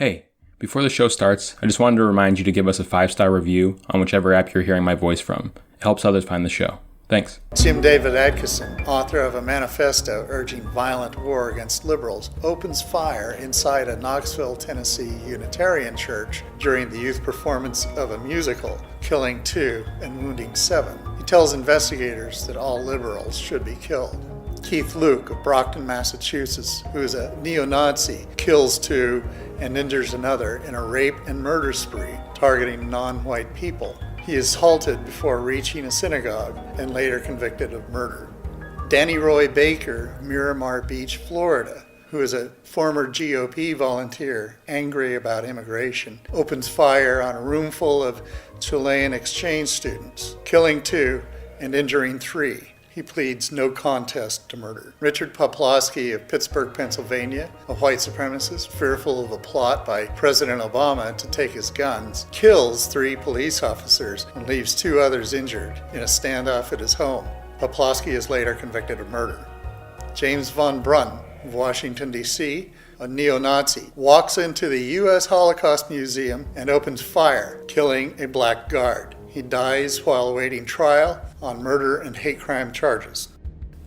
Hey, before the show starts, I just wanted to remind you to give us a 5-star review on whichever app you're hearing my voice from. It helps others find the show. Thanks. Jim David Atkinson, author of a manifesto urging violent war against liberals, opens fire inside a Knoxville, Tennessee Unitarian church during the youth performance of a musical, killing 2 and wounding 7. He tells investigators that all liberals should be killed. Keith Luke of Brockton, Massachusetts, who is a neo-Nazi, kills 2 and injures another in a rape and murder spree targeting non-white people. He is halted before reaching a synagogue and later convicted of murder. Danny Roy Baker of Miramar Beach, Florida, who is a former GOP volunteer angry about immigration, opens fire on a room full of Chilean exchange students, killing 2 and injuring 3. He pleads no contest to murder. Richard Poplawski of Pittsburgh, Pennsylvania, a white supremacist fearful of a plot by President Obama to take his guns, kills 3 police officers and leaves 2 others injured in a standoff at his home. Poplawski is later convicted of murder. James von Brunn of Washington, D.C., a neo-Nazi, walks into the U.S. Holocaust Museum and opens fire, killing a black guard. He dies while awaiting trial on murder and hate crime charges.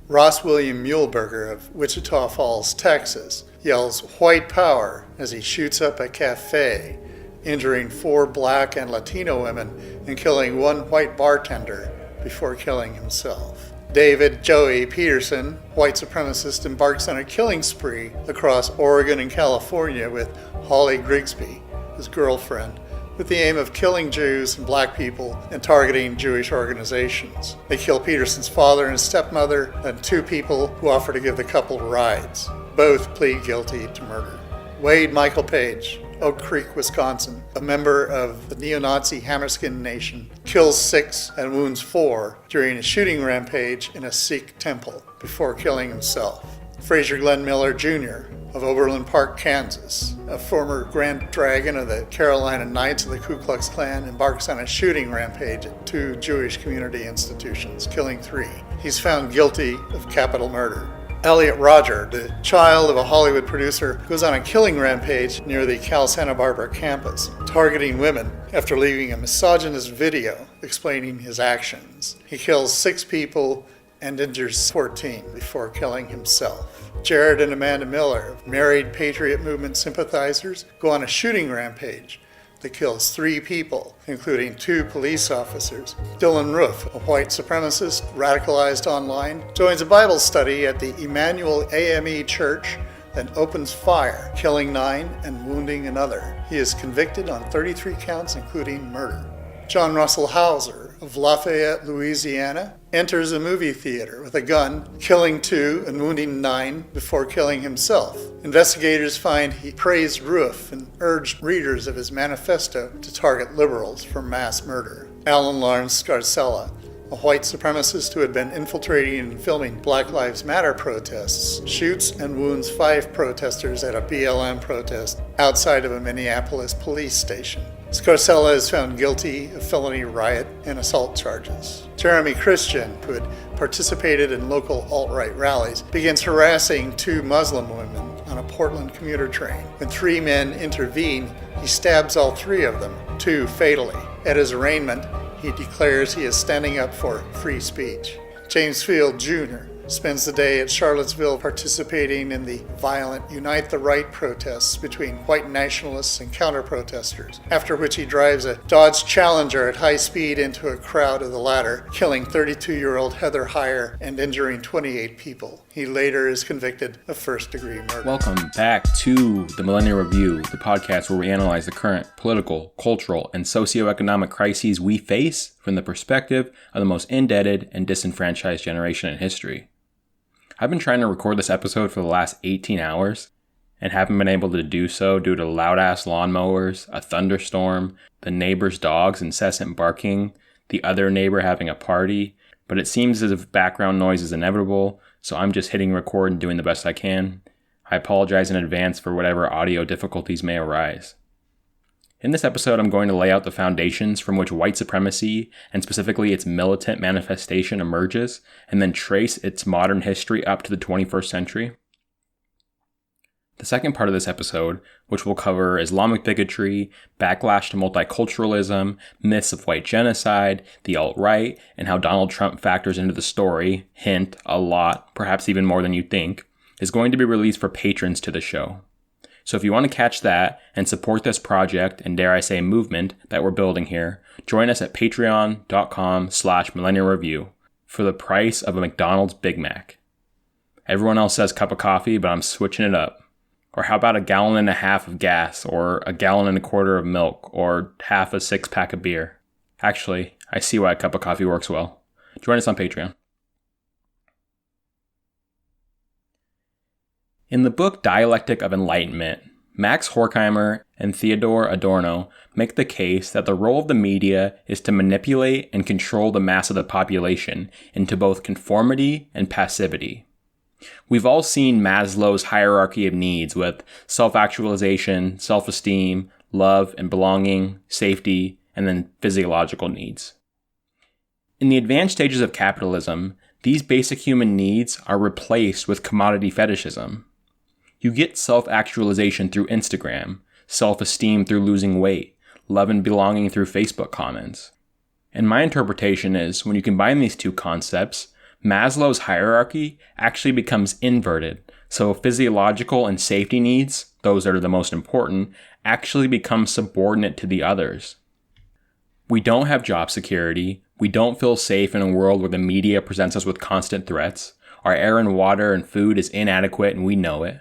Ross William Muehlberger of Wichita Falls, Texas, yells "White Power" as he shoots up a cafe, injuring 4 black and Latino women and killing 1 white bartender before killing himself. David Joey Peterson, white supremacist, embarks on a killing spree across Oregon and California with Holly Grigsby, his girlfriend, with the aim of killing Jews and black people and targeting Jewish organizations. They kill Peterson's father and stepmother and 2 people who offer to give the couple rides. Both plead guilty to murder. Wade Michael Page, Oak Creek, Wisconsin, a member of the neo-Nazi Hammerskin Nation, kills 6 and wounds 4 during a shooting rampage in a Sikh temple before killing himself. Fraser Glenn Miller Jr. of Oberlin Park, Kansas, a former Grand Dragon of the Carolina Knights of the Ku Klux Klan, embarks on a shooting rampage at 2 Jewish community institutions, killing 3. He's found guilty of capital murder. Elliot Rodger, the child of a Hollywood producer, goes on a killing rampage near the Cal Santa Barbara campus, targeting women after leaving a misogynist video explaining his actions. He kills 6 people and injures 14 before killing himself. Jared and Amanda Miller, married Patriot Movement sympathizers, go on a shooting rampage that kills 3 people, including 2 police officers. Dylan Roof, a white supremacist radicalized online, joins a Bible study at the Emmanuel AME Church, then opens fire, killing 9 and wounding another. He is convicted on 33 counts, including murder. John Russell Hauser of Lafayette, Louisiana, enters a movie theater with a gun, killing 2 and wounding 9 before killing himself. Investigators find he praised Roof and urged readers of his manifesto to target liberals for mass murder. Alan Lawrence Scarcella, a white supremacist who had been infiltrating and filming Black Lives Matter protests, shoots and wounds 5 protesters at a BLM protest outside of a Minneapolis police station. Scarcella is found guilty of felony riot and assault charges. Jeremy Christian, who had participated in local alt-right rallies, begins harassing 2 Muslim women on a Portland commuter train. When 3 men intervene, he stabs all 3 of them, 2 fatally. At his arraignment, he declares he is standing up for free speech. James Field Jr. spends the day at Charlottesville participating in the violent Unite the Right protests between white nationalists and counter-protesters, after which he drives a Dodge Challenger at high speed into a crowd of the latter, killing 32-year-old Heather Heyer and injuring 28 people. He later is convicted of first-degree murder. Welcome back to the Millennial-Review, the podcast where we analyze the current political, cultural, and socioeconomic crises we face from the perspective of the most indebted and disenfranchised generation in history. I've been trying to record this episode for the last 18 hours and haven't been able to do so due to loud-ass lawnmowers, a thunderstorm, the neighbor's dog's incessant barking, the other neighbor having a party, but it seems as if background noise is inevitable, so I'm just hitting record and doing the best I can. I apologize in advance for whatever audio difficulties may arise. In this episode, I'm going to lay out the foundations from which white supremacy, and specifically its militant manifestation, emerges, and then trace its modern history up to the 21st century. The second part of this episode, which will cover Islamic bigotry, backlash to multiculturalism, myths of white genocide, the alt-right, and how Donald Trump factors into the story, hint, a lot, perhaps even more than you think, is going to be released for patrons to the show. So if you want to catch that and support this project and dare I say movement that we're building here, join us at patreon.com/Millennial-Review for the price of a McDonald's Big Mac. Everyone else says cup of coffee, but I'm switching it up. Or how about a gallon and a half of gas, or a gallon and a quarter of milk, or half a 6-pack of beer? Actually, I see why a cup of coffee works well. Join us on Patreon. In the book Dialectic of Enlightenment, Max Horkheimer and Theodor Adorno make the case that the role of the media is to manipulate and control the mass of the population into both conformity and passivity. We've all seen Maslow's hierarchy of needs with self-actualization, self-esteem, love and belonging, safety, and then physiological needs. In the advanced stages of capitalism, these basic human needs are replaced with commodity fetishism. You get self-actualization through Instagram, self-esteem through losing weight, love and belonging through Facebook comments. And my interpretation is, when you combine these two concepts, Maslow's hierarchy actually becomes inverted, so physiological and safety needs, those that are the most important, actually become subordinate to the others. We don't have job security, we don't feel safe in a world where the media presents us with constant threats, our air and water and food is inadequate and we know it.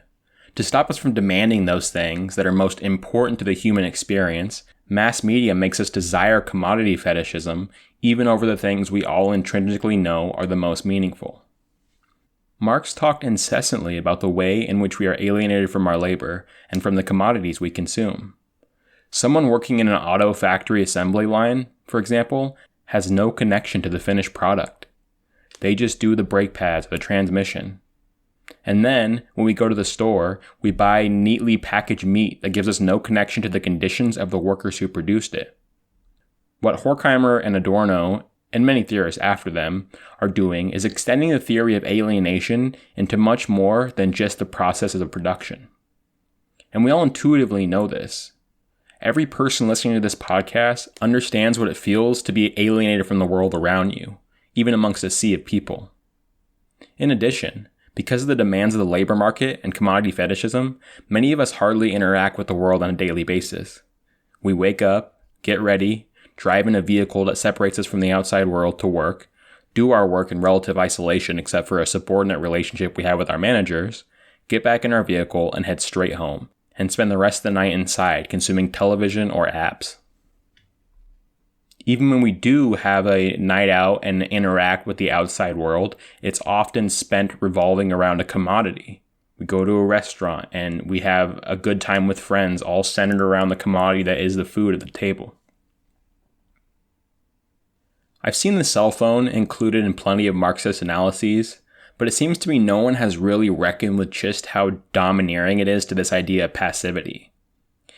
To stop us from demanding those things that are most important to the human experience, mass media makes us desire commodity fetishism even over the things we all intrinsically know are the most meaningful. Marx talked incessantly about the way in which we are alienated from our labor and from the commodities we consume. Someone working in an auto factory assembly line, for example, has no connection to the finished product. They just do the brake pads or the transmission. And then, when we go to the store, we buy neatly packaged meat that gives us no connection to the conditions of the workers who produced it. What Horkheimer and Adorno, and many theorists after them, are doing is extending the theory of alienation into much more than just the processes of production. And we all intuitively know this. Every person listening to this podcast understands what it feels to be alienated from the world around you, even amongst a sea of people. In addition, because of the demands of the labor market and commodity fetishism, many of us hardly interact with the world on a daily basis. We wake up, get ready, drive in a vehicle that separates us from the outside world to work, do our work in relative isolation except for a subordinate relationship we have with our managers, get back in our vehicle and head straight home, and spend the rest of the night inside consuming television or apps. Even when we do have a night out and interact with the outside world, it's often spent revolving around a commodity. We go to a restaurant and we have a good time with friends, all centered around the commodity that is the food at the table. I've seen the cell phone included in plenty of Marxist analyses, but it seems to me no one has really reckoned with just how domineering it is to this idea of passivity.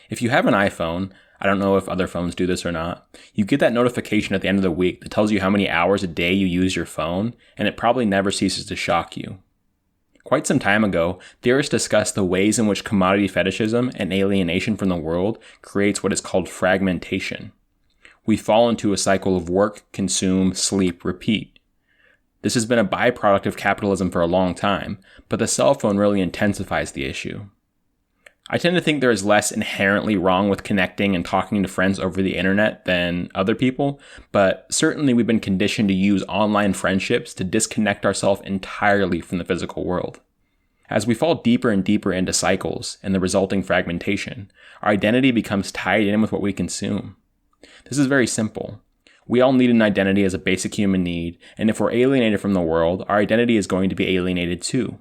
If you have an iPhone, I don't know if other phones do this or not, you get that notification at the end of the week that tells you how many hours a day you use your phone, and it probably never ceases to shock you. Quite some time ago, theorists discussed the ways in which commodity fetishism and alienation from the world creates what is called fragmentation. We fall into a cycle of work, consume, sleep, repeat. This has been a byproduct of capitalism for a long time, but the cell phone really intensifies the issue. I tend to think there is less inherently wrong with connecting and talking to friends over the internet than other people, but certainly we've been conditioned to use online friendships to disconnect ourselves entirely from the physical world. As we fall deeper and deeper into cycles and the resulting fragmentation, our identity becomes tied in with what we consume. This is very simple. We all need an identity as a basic human need, and if we're alienated from the world, our identity is going to be alienated too.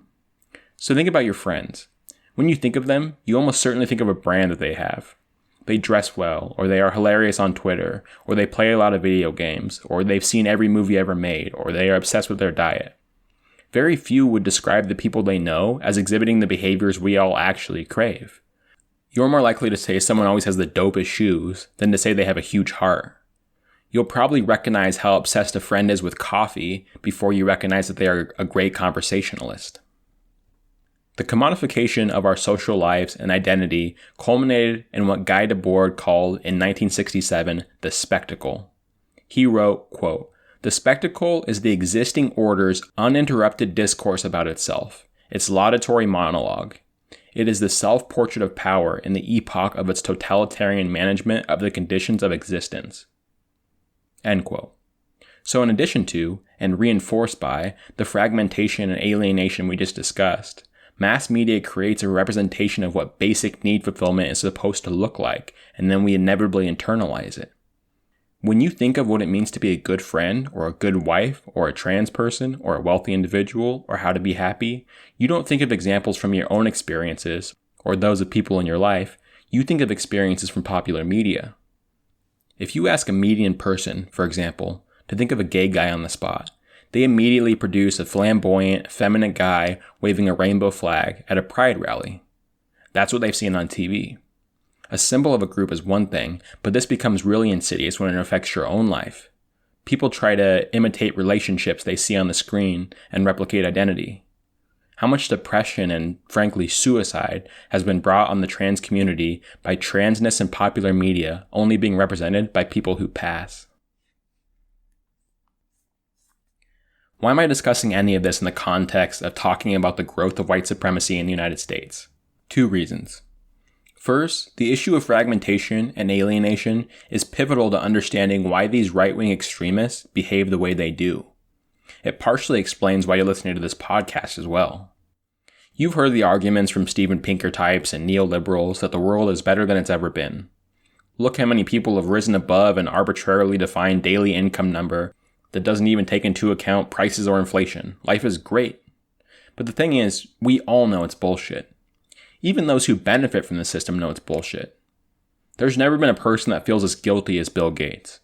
So think about your friends. When you think of them, you almost certainly think of a brand that they have. They dress well, or they are hilarious on Twitter, or they play a lot of video games, or they've seen every movie ever made, or they are obsessed with their diet. Very few would describe the people they know as exhibiting the behaviors we all actually crave. You're more likely to say someone always has the dopest shoes than to say they have a huge heart. You'll probably recognize how obsessed a friend is with coffee before you recognize that they are a great conversationalist. The commodification of our social lives and identity culminated in what Guy Debord called in 1967 the spectacle. He wrote, quote, "The spectacle is the existing order's uninterrupted discourse about itself, its laudatory monologue. It is the self-portrait of power in the epoch of its totalitarian management of the conditions of existence." End quote. So in addition to, and reinforced by, the fragmentation and alienation we just discussed, mass media creates a representation of what basic need fulfillment is supposed to look like, and then we inevitably internalize it. When you think of what it means to be a good friend, or a good wife, or a trans person, or a wealthy individual, or how to be happy, you don't think of examples from your own experiences, or those of people in your life. You think of experiences from popular media. If you ask a median person, for example, to think of a gay guy on the spot, they immediately produce a flamboyant, effeminate guy waving a rainbow flag at a pride rally. That's what they've seen on TV. A symbol of a group is one thing, but this becomes really insidious when it affects your own life. People try to imitate relationships they see on the screen and replicate identity. How much depression and, frankly, suicide has been brought on the trans community by transness in popular media only being represented by people who pass? Why am I discussing any of this in the context of talking about the growth of white supremacy in the United States? 2 reasons. First, the issue of fragmentation and alienation is pivotal to understanding why these right-wing extremists behave the way they do. It partially explains why you're listening to this podcast as well. You've heard the arguments from Steven Pinker types and neoliberals that the world is better than it's ever been. Look how many people have risen above an arbitrarily defined daily income number that doesn't even take into account prices or inflation. Life is great. But the thing is, we all know it's bullshit. Even those who benefit from the system know it's bullshit. There's never been a person that feels as guilty as Bill Gates.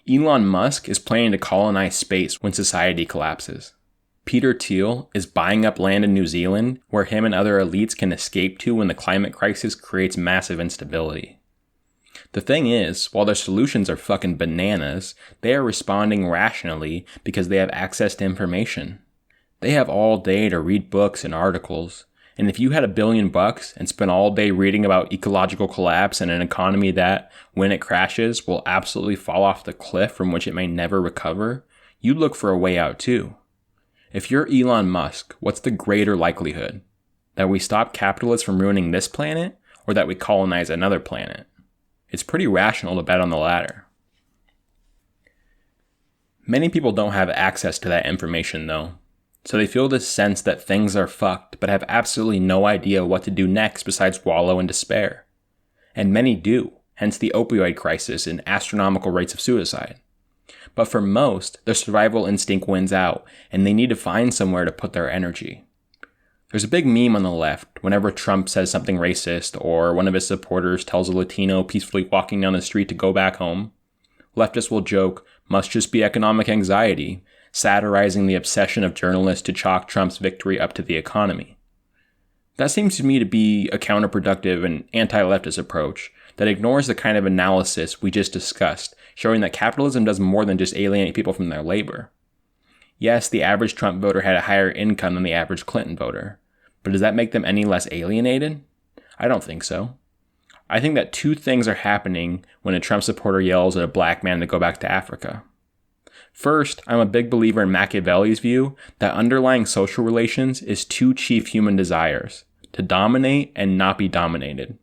Elon Musk is planning to colonize space when society collapses. Peter Thiel is buying up land in New Zealand where him and other elites can escape to when the climate crisis creates massive instability. The thing is, while their solutions are fucking bananas, they are responding rationally because they have access to information. They have all day to read books and articles, and if you had $1 billion and spent all day reading about ecological collapse and an economy that, when it crashes, will absolutely fall off the cliff from which it may never recover, you'd look for a way out too. If you're Elon Musk, what's the greater likelihood? That we stop capitalists from ruining this planet, or that we colonize another planet? It's pretty rational to bet on the latter. Many people don't have access to that information though, so they feel this sense that things are fucked but have absolutely no idea what to do next besides wallow in despair. And many do, hence the opioid crisis and astronomical rates of suicide. But for most, their survival instinct wins out, and they need to find somewhere to put their energy. There's a big meme on the left whenever Trump says something racist or one of his supporters tells a Latino peacefully walking down the street to go back home. Leftists will joke, "Must just be economic anxiety," satirizing the obsession of journalists to chalk Trump's victory up to the economy. That seems to me to be a counterproductive and anti-leftist approach that ignores the kind of analysis we just discussed, showing that capitalism does more than just alienate people from their labor. Yes, the average Trump voter had a higher income than the average Clinton voter, but does that make them any less alienated? I don't think so. I think that 2 things are happening when a Trump supporter yells at a black man to go back to Africa. First, I'm a big believer in Machiavelli's view that underlying social relations is 2 chief human desires: to dominate and not be dominated.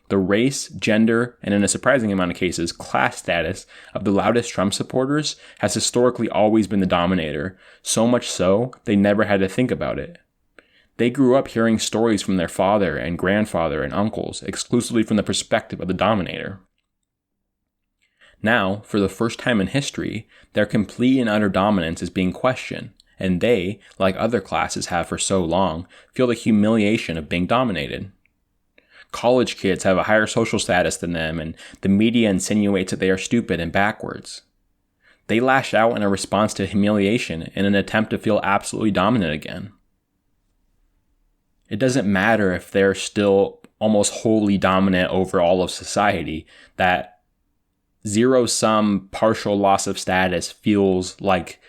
The race, gender, and in a surprising amount of cases, class status of the loudest Trump supporters has historically always been the dominator, so much so they never had to think about it. They grew up hearing stories from their father and grandfather and uncles exclusively from the perspective of the dominator. Now, for the first time in history, their complete and utter dominance is being questioned, and they, like other classes have for so long, feel the humiliation of being dominated. College kids have a higher social status than them, and the media insinuates that they are stupid and backwards. They lash out in a response to humiliation in an attempt to feel absolutely dominant again. It doesn't matter if they're still almost wholly dominant over all of society, that zero-sum partial loss of status feels like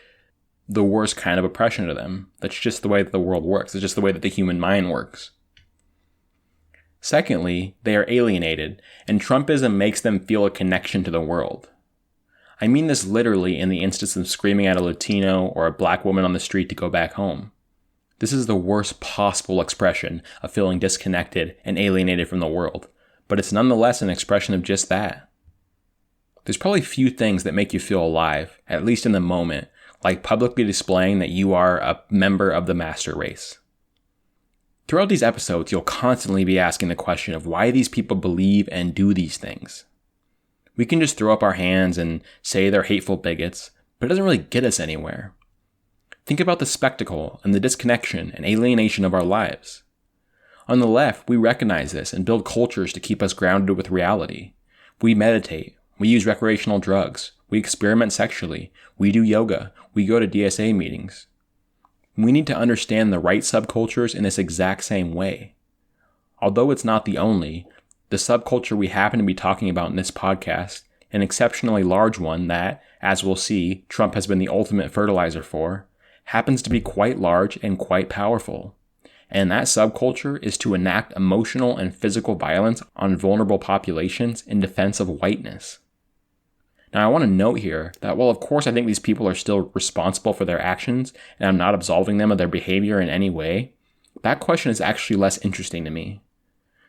the worst kind of oppression to them. That's just the way that the world works. It's just the way that the human mind works. Secondly, they are alienated, and Trumpism makes them feel a connection to the world. I mean this literally in the instance of screaming at a Latino or a black woman on the street to go back home. This is the worst possible expression of feeling disconnected and alienated from the world, but it's nonetheless an expression of just that. There's probably few things that make you feel alive, at least in the moment, like publicly displaying that you are a member of the master race. Throughout these episodes, you'll constantly be asking the question of why these people believe and do these things. We can just throw up our hands and say they're hateful bigots, but it doesn't really get us anywhere. Think about the spectacle and the disconnection and alienation of our lives. On the left, we recognize this and build cultures to keep us grounded with reality. We meditate, we use recreational drugs, we experiment sexually, we do yoga, we go to DSA meetings. We need to understand the right subcultures in this exact same way. Although it's not the only, the subculture we happen to be talking about in this podcast, an exceptionally large one that, as we'll see, Trump has been the ultimate fertilizer for, happens to be quite large and quite powerful. And that subculture is to enact emotional and physical violence on vulnerable populations in defense of whiteness. Now, I want to note here that while of course I think these people are still responsible for their actions, and I'm not absolving them of their behavior in any way, that question is actually less interesting to me.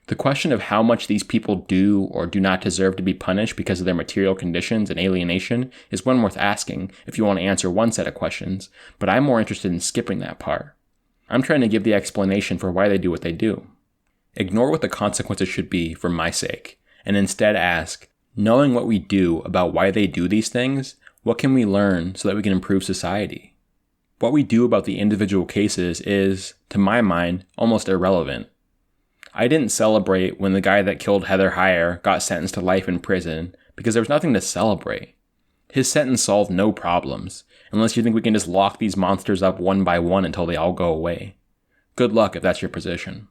The question of how much these people do or do not deserve to be punished because of their material conditions and alienation is one worth asking if you want to answer one set of questions, but I'm more interested in skipping that part. I'm trying to give the explanation for why they do what they do. Ignore what the consequences should be for my sake, and instead ask, knowing what we do about why they do these things, what can we learn so that we can improve society? What we do about the individual cases is, to my mind, almost irrelevant. I didn't celebrate when the guy that killed Heather Heyer got sentenced to life in prison because there was nothing to celebrate. His sentence solved no problems, unless you think we can just lock these monsters up one by one until they all go away. Good luck if that's your position.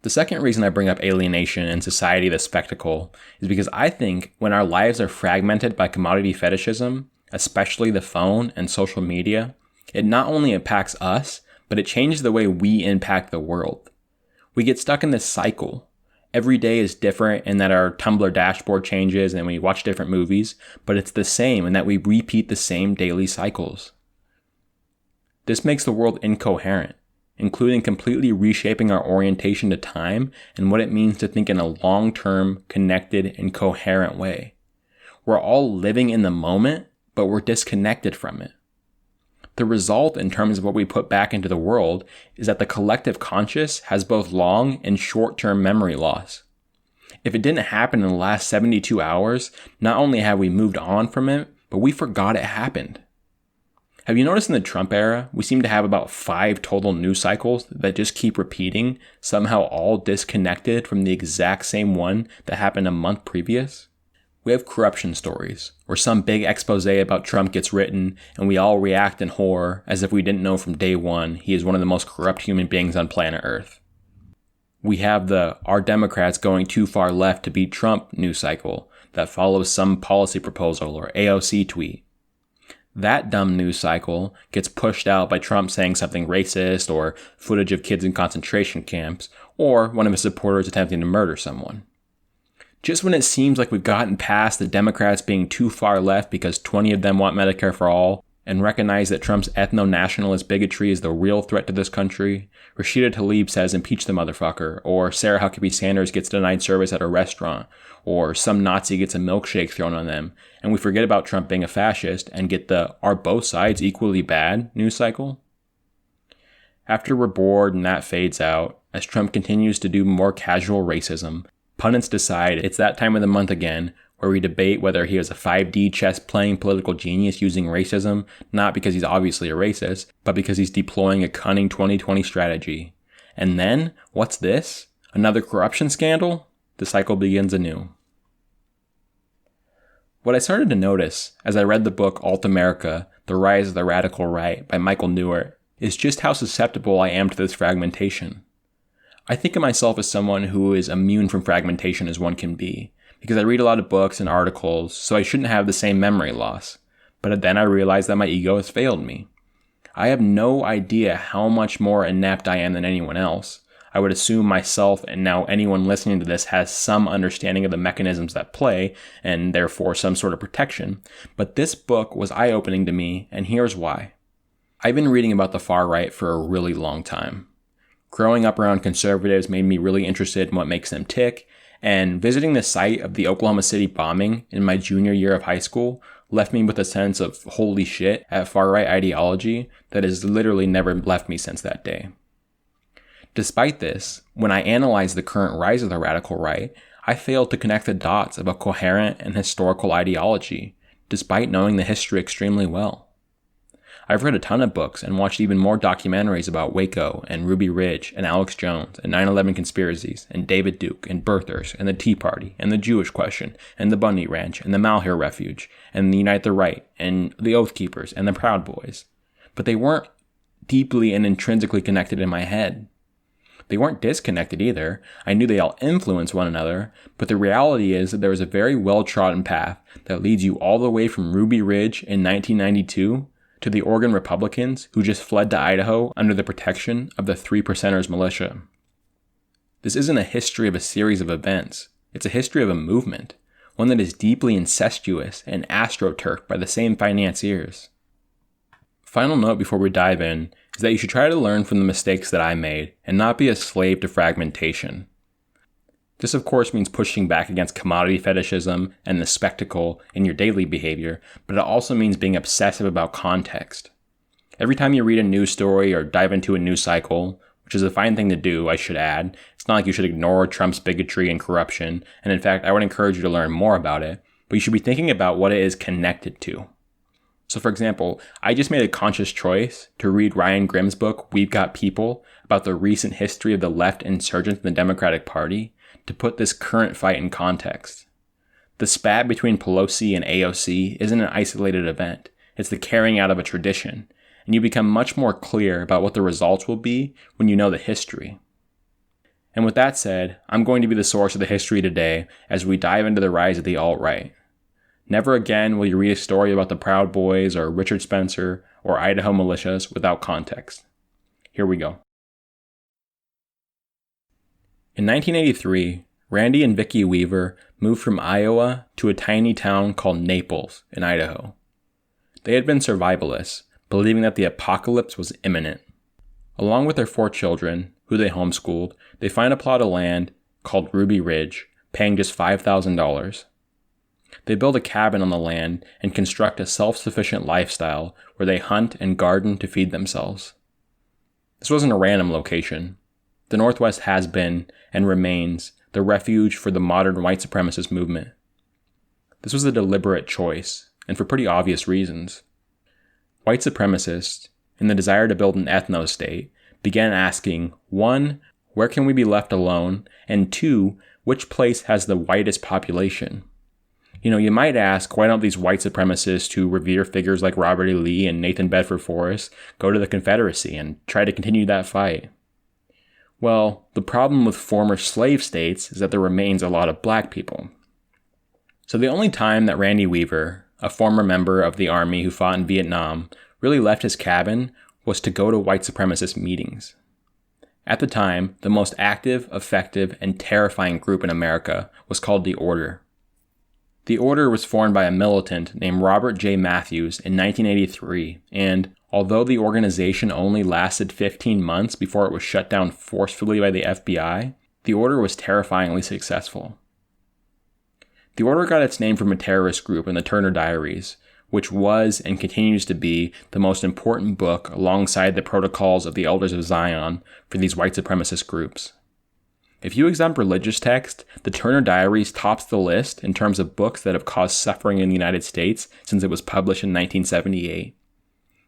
The second reason I bring up alienation and society the spectacle is because I think when our lives are fragmented by commodity fetishism, especially the phone and social media, it not only impacts us, but it changes the way we impact the world. We get stuck in this cycle. Every day is different in that our Tumblr dashboard changes and we watch different movies, but it's the same in that we repeat the same daily cycles. This makes the world incoherent, including completely reshaping our orientation to time and what it means to think in a long-term, connected, and coherent way. We're all living in the moment, but we're disconnected from it. The result in terms of what we put back into the world is that the collective conscious has both long and short-term memory loss. If it didn't happen in the last 72 hours, not only have we moved on from it, but we forgot it happened. Have you noticed in the Trump era, we seem to have about 5 total news cycles that just keep repeating, somehow all disconnected from the exact same one that happened a month previous? We have corruption stories, where some big expose about Trump gets written and we all react in horror as if we didn't know from day one he is one of the most corrupt human beings on planet Earth. We have the "Are Democrats going too far left to beat Trump" news cycle that follows some policy proposal or AOC tweet. That dumb news cycle gets pushed out by Trump saying something racist or footage of kids in concentration camps or one of his supporters attempting to murder someone. Just when it seems like we've gotten past the Democrats being too far left because 20 of them want Medicare for all and recognize that Trump's ethno-nationalist bigotry is the real threat to this country, Rashida Tlaib says impeach the motherfucker, or Sarah Huckabee Sanders gets denied service at a restaurant, or some Nazi gets a milkshake thrown on them, and we forget about Trump being a fascist and get the "are both sides equally bad" news cycle. After we're bored and that fades out, as Trump continues to do more casual racism, pundits decide it's that time of the month again where we debate whether he is a 5D chess-playing political genius using racism, not because he's obviously a racist, but because he's deploying a cunning 2020 strategy. And then, what's this? Another corruption scandal? The cycle begins anew. What I started to notice as I read the book Alt America, The Rise of the Radical Right by Michael Newart is just how susceptible I am to this fragmentation. I think of myself as someone who is immune from fragmentation as one can be, because I read a lot of books and articles, so I shouldn't have the same memory loss. but then I realized that my ego has failed me. I have no idea how much more inept I am than anyone else. I would assume myself and now anyone listening to this has some understanding of the mechanisms at play and therefore some sort of protection. But this book was eye-opening to me, and here's why. I've been reading about the far right for a really long time. Growing up around conservatives made me really interested in what makes them tick, and visiting the site of the Oklahoma City bombing in my junior year of high school left me with a sense of holy shit at far-right ideology that has literally never left me since that day. Despite this, when I analyzed the current rise of the radical right, I failed to connect the dots of a coherent and historical ideology, despite knowing the history extremely well. I've read a ton of books and watched even more documentaries about Waco and Ruby Ridge and Alex Jones and 9/11 conspiracies and David Duke and birthers and the Tea Party and the Jewish question and the Bundy Ranch and the Malheur Refuge and the Unite the Right and the Oath Keepers and the Proud Boys. But they weren't deeply and intrinsically connected in my head. They weren't disconnected either. I knew they all influenced one another, but the reality is that there is a very well-trodden path that leads you all the way from Ruby Ridge in 1992 to the Oregon Republicans who just fled to Idaho under the protection of the Three Percenters militia. This isn't a history of a series of events. It's a history of a movement, one that is deeply incestuous and astroturfed by the same financiers. Final note before we dive in is that you should try to learn from the mistakes that I made and not be a slave to fragmentation. This of course means pushing back against commodity fetishism and the spectacle in your daily behavior, but it also means being obsessive about context. Every time you read a news story or dive into a news cycle, which is a fine thing to do, I should add, it's not like you should ignore Trump's bigotry and corruption, and in fact I would encourage you to learn more about it, but you should be thinking about what it is connected to. So for example, I just made a conscious choice to read Ryan Grimm's book, We've Got People, about the recent history of the left insurgents in the Democratic Party, to put this current fight in context. The spat between Pelosi and AOC isn't an isolated event, it's the carrying out of a tradition, and you become much more clear about what the results will be when you know the history. And with that said, I'm going to be the source of the history today as we dive into the rise of the alt-right. Never again will you read a story about the Proud Boys or Richard Spencer or Idaho militias without context. Here we go. In 1983, Randy and Vicki Weaver moved from Iowa to a tiny town called Naples in Idaho. They had been survivalists, believing that the apocalypse was imminent. Along with their 4 children, who they homeschooled, they find a plot of land called Ruby Ridge, paying just $5,000. They build a cabin on the land and construct a self-sufficient lifestyle where they hunt and garden to feed themselves. This wasn't a random location. The Northwest has been, and remains, the refuge for the modern white supremacist movement. This was a deliberate choice, and for pretty obvious reasons. White supremacists, in the desire to build an ethno-state, began asking, 1, where can we be left alone? And 2, which place has the whitest population? You might ask, why don't these white supremacists who revere figures like Robert E. Lee and Nathan Bedford Forrest go to the Confederacy and try to continue that fight? Well, the problem with former slave states is that there remains a lot of black people. So the only time that Randy Weaver, a former member of the army who fought in Vietnam, really left his cabin was to go to white supremacist meetings. At the time, the most active, effective, and terrifying group in America was called the Order. The Order was formed by a militant named Robert J. Matthews in 1983, and although the organization only lasted 15 months before it was shut down forcefully by the FBI, the Order was terrifyingly successful. The Order got its name from a terrorist group in the Turner Diaries, which was and continues to be the most important book alongside the Protocols of the Elders of Zion for these white supremacist groups. If you exempt religious text, the Turner Diaries tops the list in terms of books that have caused suffering in the United States since it was published in 1978.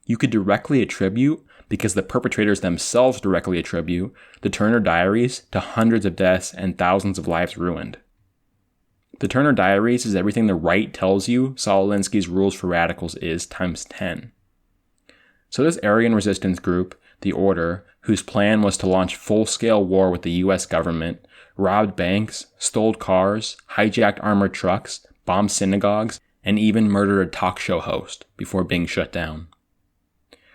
You could directly attribute, because the perpetrators themselves directly attribute, the Turner Diaries to hundreds of deaths and thousands of lives ruined. The Turner Diaries is everything the right tells you Saul Alinsky's Rules for Radicals is times 10. So this Aryan resistance group, the Order, whose plan was to launch full-scale war with the US government, robbed banks, stole cars, hijacked armored trucks, bombed synagogues, and even murdered a talk show host before being shut down.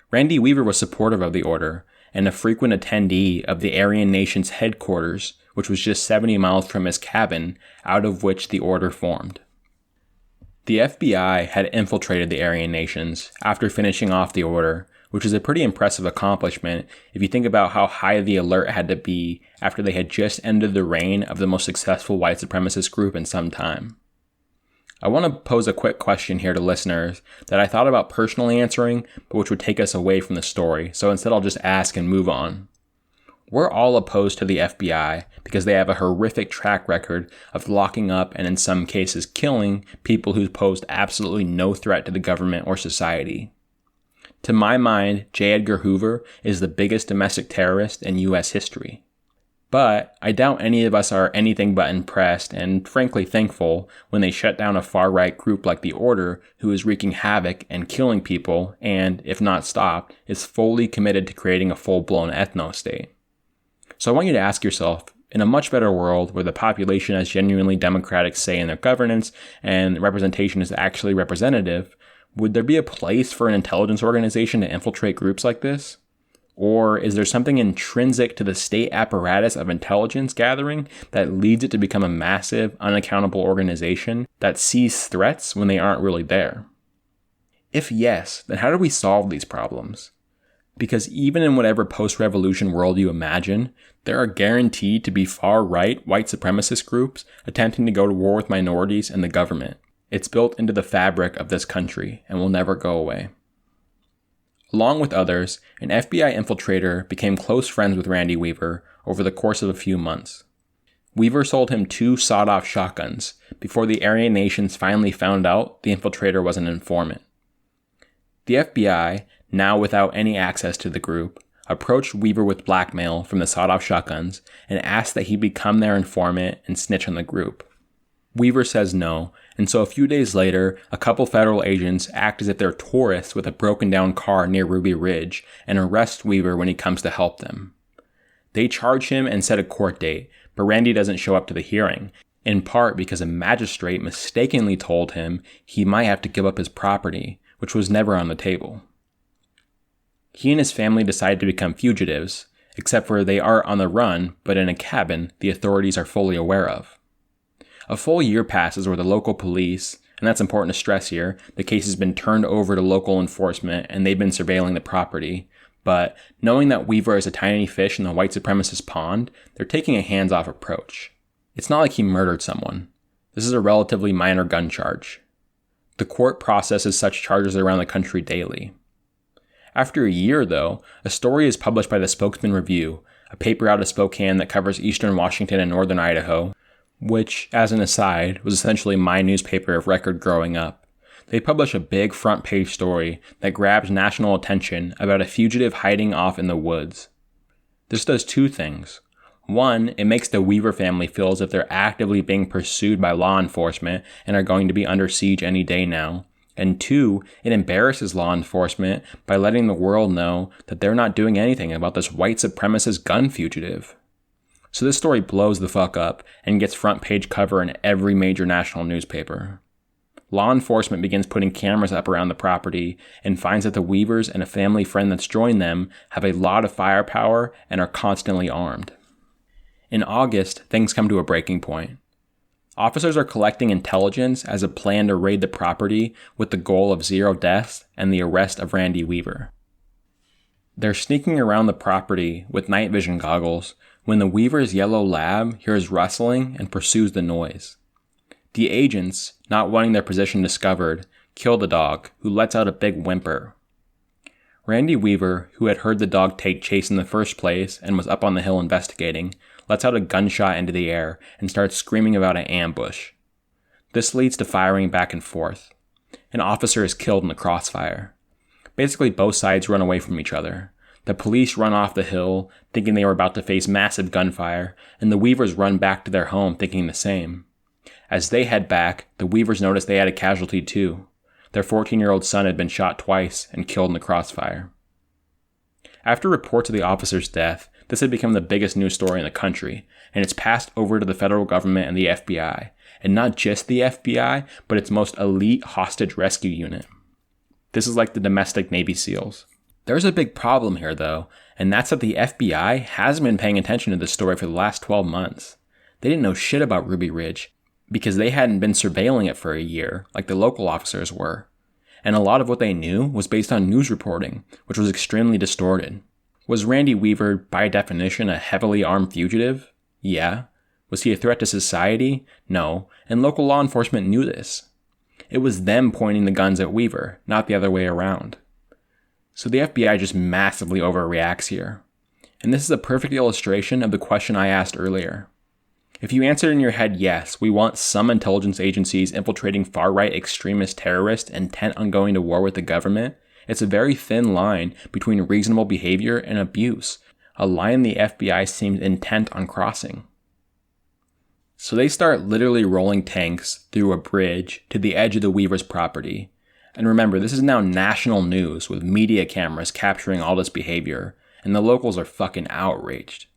Randy Weaver was supportive of the order and a frequent attendee of the Aryan Nation's headquarters, which was just 70 miles from his cabin, out of which the order formed. The FBI had infiltrated the Aryan Nations after finishing off the order, which is a pretty impressive accomplishment if you think about how high the alert had to be after they had just ended the reign of the most successful white supremacist group in some time. I want to pose a quick question here to listeners that I thought about personally answering, but which would take us away from the story, so instead I'll just ask and move on. We're all opposed to the FBI because they have a horrific track record of locking up and in some cases killing people who posed absolutely no threat to the government or society. To my mind, J. Edgar Hoover is the biggest domestic terrorist in U.S. history. But I doubt any of us are anything but impressed and frankly thankful when they shut down a far-right group like the Order who is wreaking havoc and killing people and, if not stopped, is fully committed to creating a full-blown ethno-state. So I want you to ask yourself, in a much better world where the population has genuinely democratic say in their governance and representation is actually representative, would there be a place for an intelligence organization to infiltrate groups like this? Or is there something intrinsic to the state apparatus of intelligence gathering that leads it to become a massive, unaccountable organization that sees threats when they aren't really there? If yes, then how do we solve these problems? Because even in whatever post-revolution world you imagine, there are guaranteed to be far-right white supremacist groups attempting to go to war with minorities and the government. It's built into the fabric of this country and will never go away. Along with others, an FBI infiltrator became close friends with Randy Weaver over the course of a few months. Weaver sold him 2 sawed-off shotguns before the Aryan Nations finally found out the infiltrator was an informant. The FBI, now without any access to the group, approached Weaver with blackmail from the sawed-off shotguns and asked that he become their informant and snitch on the group. Weaver says no, and so a few days later, a couple federal agents act as if they're tourists with a broken-down car near Ruby Ridge and arrest Weaver when he comes to help them. They charge him and set a court date, but Randy doesn't show up to the hearing, in part because a magistrate mistakenly told him he might have to give up his property, which was never on the table. He and his family decide to become fugitives, except for they are on the run, but in a cabin the authorities are fully aware of. A full year passes where the local police, and that's important to stress here, the case has been turned over to local enforcement and they've been surveilling the property, but knowing that Weaver is a tiny fish in the white supremacist pond, they're taking a hands-off approach. It's not like he murdered someone. This is a relatively minor gun charge. The court processes such charges around the country daily. After a year, though, a story is published by the Spokesman-Review, a paper out of Spokane that covers eastern Washington and northern Idaho, which, as an aside, was essentially my newspaper of record growing up. They publish a big front-page story that grabs national attention about a fugitive hiding off in the woods. This does 2 things. One, it makes the Weaver family feel as if they're actively being pursued by law enforcement and are going to be under siege any day now. And 2, it embarrasses law enforcement by letting the world know that they're not doing anything about this white supremacist gun fugitive. So this story blows the fuck up and gets front page cover in every major national newspaper. Law enforcement begins putting cameras up around the property and finds that the Weavers and a family friend that's joined them have a lot of firepower and are constantly armed. In August, things come to a breaking point. Officers are collecting intelligence as a plan to raid the property with the goal of 0 deaths and the arrest of Randy Weaver. They're sneaking around the property with night vision goggles when the Weaver's yellow lab hears rustling and pursues the noise. The agents, not wanting their position discovered, kill the dog, who lets out a big whimper. Randy Weaver, who had heard the dog take chase in the first place and was up on the hill investigating, lets out a gunshot into the air and starts screaming about an ambush. This leads to firing back and forth. An officer is killed in the crossfire. Basically, both sides run away from each other. The police run off the hill, thinking they were about to face massive gunfire, and the Weavers run back to their home thinking the same. As they head back, the Weavers notice they had a casualty too. Their 14-year-old son had been shot twice and killed in the crossfire. After reports of the officer's death, this had become the biggest news story in the country, and it's passed over to the federal government and the FBI. And not just the FBI, but its most elite hostage rescue unit. This is like the domestic Navy SEALs. There's a big problem here, though, and that's that the FBI hasn't been paying attention to this story for the last 12 months. They didn't know shit about Ruby Ridge because they hadn't been surveilling it for a year like the local officers were. And a lot of what they knew was based on news reporting, which was extremely distorted. Was Randy Weaver, by definition, a heavily armed fugitive? Yeah. Was he a threat to society? No, and local law enforcement knew this. It was them pointing the guns at Weaver, not the other way around. So the FBI just massively overreacts here. And this is a perfect illustration of the question I asked earlier. If you answered in your head, yes, we want some intelligence agencies infiltrating far-right extremist terrorists intent on going to war with the government, it's a very thin line between reasonable behavior and abuse, a line the FBI seems intent on crossing. So they start literally rolling tanks through a bridge to the edge of the Weavers' property. And remember, this is now national news with media cameras capturing all this behavior, and the locals are fucking outraged.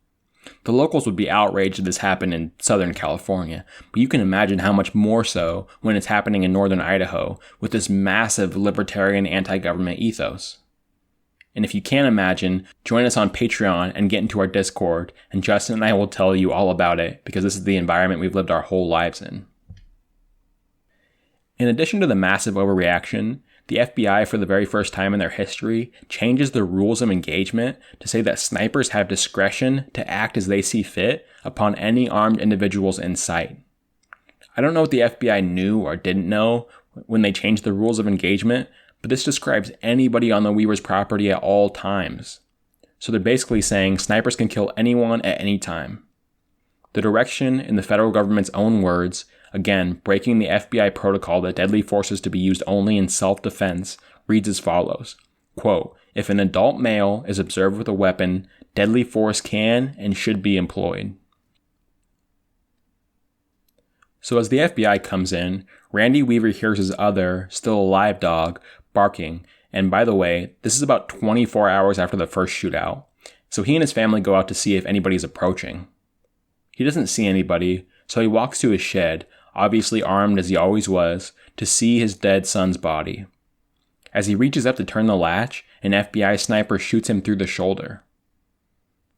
The locals would be outraged if this happened in Southern California, but you can imagine how much more so when it's happening in Northern Idaho with this massive libertarian anti-government ethos. And if you can't imagine, join us on Patreon and get into our Discord, and Justin and I will tell you all about it because this is the environment we've lived our whole lives in. In addition to the massive overreaction, the FBI, for the very first time in their history, changes the rules of engagement to say that snipers have discretion to act as they see fit upon any armed individuals in sight. I don't know what the FBI knew or didn't know when they changed the rules of engagement, but this describes anybody on the Weavers' property at all times. So they're basically saying snipers can kill anyone at any time. The direction, in the federal government's own words, again, breaking the FBI protocol that deadly force is to be used only in self-defense, reads as follows, quote, "If an adult male is observed with a weapon, deadly force can and should be employed." So as the FBI comes in, Randy Weaver hears his other, still alive dog barking, and by the way, this is about 24 hours after the first shootout, so he and his family go out to see if anybody's approaching. He doesn't see anybody, so he walks to his shed, obviously armed as he always was, to see his dead son's body. As he reaches up to turn the latch, an FBI sniper shoots him through the shoulder.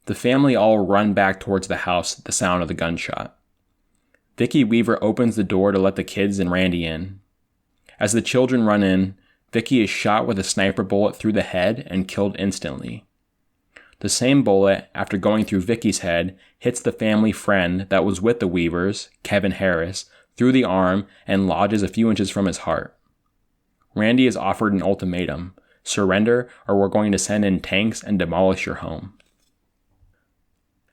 The family all run back towards the house at the sound of the gunshot. Vicky Weaver opens the door to let the kids and Randy in. As the children run in, Vicky is shot with a sniper bullet through the head and killed instantly. The same bullet, after going through Vicky's head, hits the family friend that was with the Weavers, Kevin Harris, through the arm and lodges a few inches from his heart. Randy is offered an ultimatum: surrender or we're going to send in tanks and demolish your home.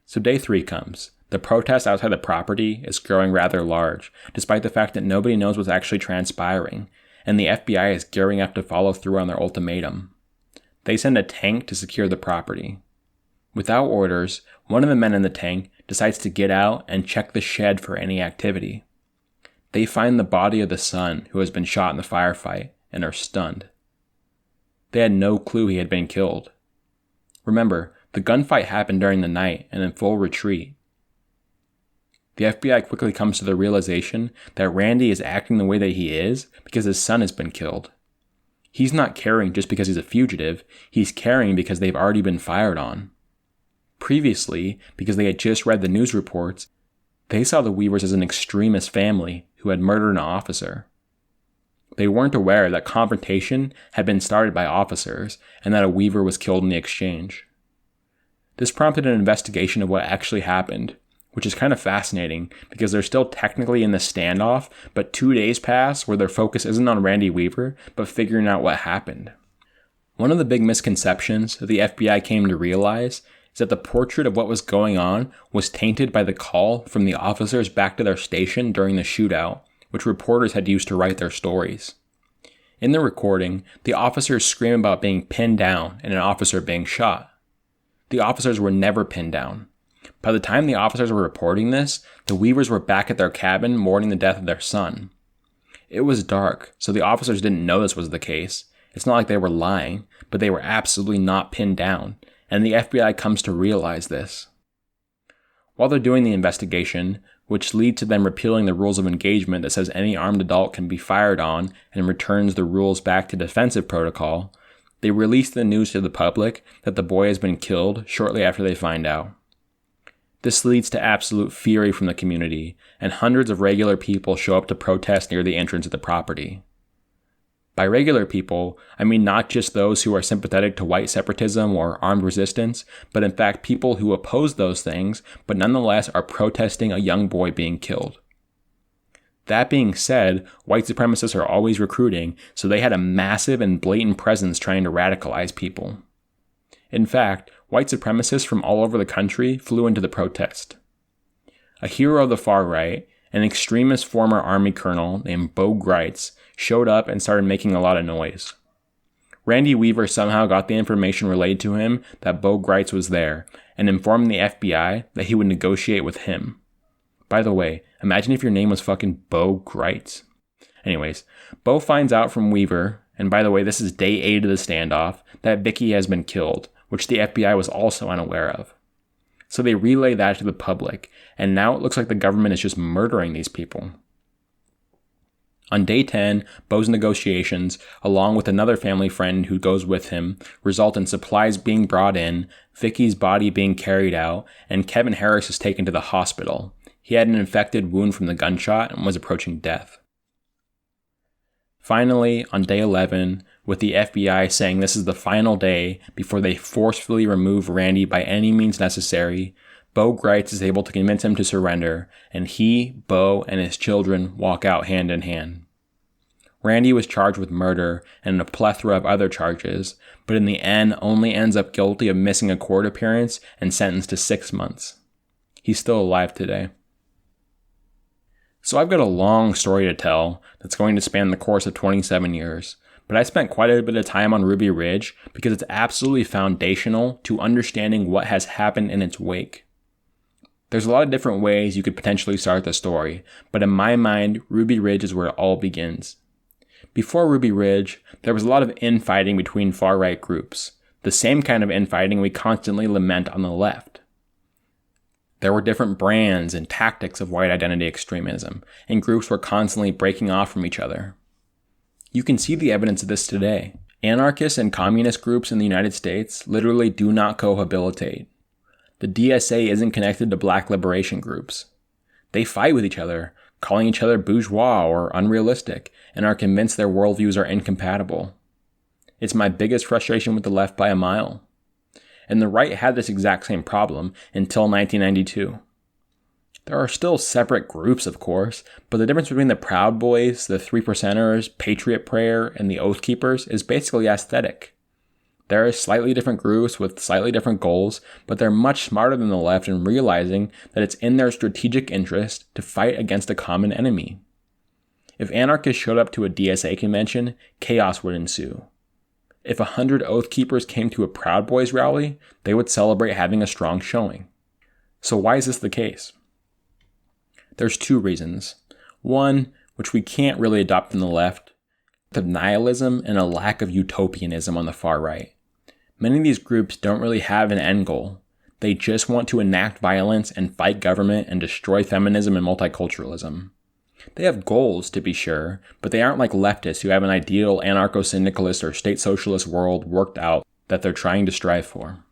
So day 3 comes. The protest outside the property is growing rather large, despite the fact that nobody knows what's actually transpiring, and the FBI is gearing up to follow through on their ultimatum. They send a tank to secure the property. Without orders, one of the men in the tank decides to get out and check the shed for any activity. They find the body of the son who has been shot in the firefight and are stunned. They had no clue he had been killed. Remember, the gunfight happened during the night and in full retreat. The FBI quickly comes to the realization that Randy is acting the way that he is because his son has been killed. He's not caring just because he's a fugitive, he's caring because they've already been fired on. Previously, because they had just read the news reports, they saw the Weavers as an extremist family who had murdered an officer. They weren't aware that confrontation had been started by officers and that a Weaver was killed in the exchange. This prompted an investigation of what actually happened, which is kind of fascinating because they're still technically in the standoff, but 2 days pass where their focus isn't on Randy Weaver, but figuring out what happened. One of the big misconceptions that the FBI came to realize is that the portrait of what was going on was tainted by the call from the officers back to their station during the shootout, which reporters had used to write their stories. In the recording, the officers scream about being pinned down and an officer being shot. The officers were never pinned down. By the time the officers were reporting this, the Weavers were back at their cabin mourning the death of their son. It was dark, so the officers didn't know this was the case. It's not like they were lying, but they were absolutely not pinned down, and the FBI comes to realize this. While they're doing the investigation, which leads to them repealing the rules of engagement that says any armed adult can be fired on and returns the rules back to defensive protocol, they release the news to the public that the boy has been killed shortly after they find out. This leads to absolute fury from the community, and hundreds of regular people show up to protest near the entrance of the property. By regular people, I mean not just those who are sympathetic to white separatism or armed resistance, but in fact people who oppose those things, but nonetheless are protesting a young boy being killed. That being said, white supremacists are always recruiting, so they had a massive and blatant presence trying to radicalize people. In fact, white supremacists from all over the country flew into the protest. A hero of the far right, an extremist former army colonel named Bo Greitz, showed up and started making a lot of noise. Randy Weaver somehow got the information relayed to him that Bo Greitz was there and informed the FBI that he would negotiate with him. By the way, imagine if your name was fucking Bo Greitz. Anyways, Bo finds out from Weaver, and by the way, this is day 8 of the standoff, that Vicky has been killed, which the FBI was also unaware of. So they relay that to the public, and now it looks like the government is just murdering these people. On day 10, Bo's negotiations, along with another family friend who goes with him, result in supplies being brought in, Vicky's body being carried out, and Kevin Harris is taken to the hospital. He had an infected wound from the gunshot and was approaching death. Finally, on day 11, with the FBI saying this is the final day before they forcefully remove Randy by any means necessary, Bo Greitz is able to convince him to surrender, and he, Bo, and his children walk out hand in hand. Randy was charged with murder and a plethora of other charges, but in the end only ends up guilty of missing a court appearance and sentenced to 6 months. He's still alive today. So I've got a long story to tell that's going to span the course of 27 years, but I spent quite a bit of time on Ruby Ridge because it's absolutely foundational to understanding what has happened in its wake. There's a lot of different ways you could potentially start the story, but in my mind, Ruby Ridge is where it all begins. Before Ruby Ridge, there was a lot of infighting between far-right groups, the same kind of infighting we constantly lament on the left. There were different brands and tactics of white identity extremism, and groups were constantly breaking off from each other. You can see the evidence of this today. Anarchist and communist groups in the United States literally do not cohabitate. The DSA isn't connected to black liberation groups. They fight with each other, calling each other bourgeois or unrealistic, and are convinced their worldviews are incompatible. It's my biggest frustration with the left by a mile. And the right had this exact same problem until 1992. There are still separate groups, of course, but the difference between the Proud Boys, the Three Percenters, Patriot Prayer, and the Oath Keepers is basically aesthetic. There are slightly different groups with slightly different goals, but they're much smarter than the left in realizing that it's in their strategic interest to fight against a common enemy. If anarchists showed up to a DSA convention, chaos would ensue. If 100 Oath Keepers came to a Proud Boys rally, they would celebrate having a strong showing. So why is this the case? There's 2 reasons. One, which we can't really adopt from the left, of nihilism and a lack of utopianism on the far right. Many of these groups don't really have an end goal. They just want to enact violence and fight government and destroy feminism and multiculturalism. They have goals, to be sure, but they aren't like leftists who have an ideal anarcho-syndicalist or state socialist world worked out that they're trying to strive for.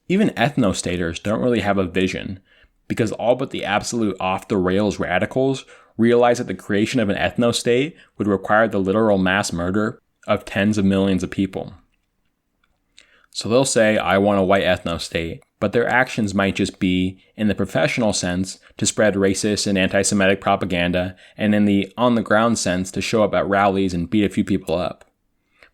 Even ethno-staters don't really have a vision, because all but the absolute off-the-rails radicals realize that the creation of an ethno-state would require the literal mass murder of tens of millions of people. So they'll say, I want a white ethno-state, but their actions might just be, in the professional sense, to spread racist and anti-Semitic propaganda, and in the on-the-ground sense, to show up at rallies and beat a few people up.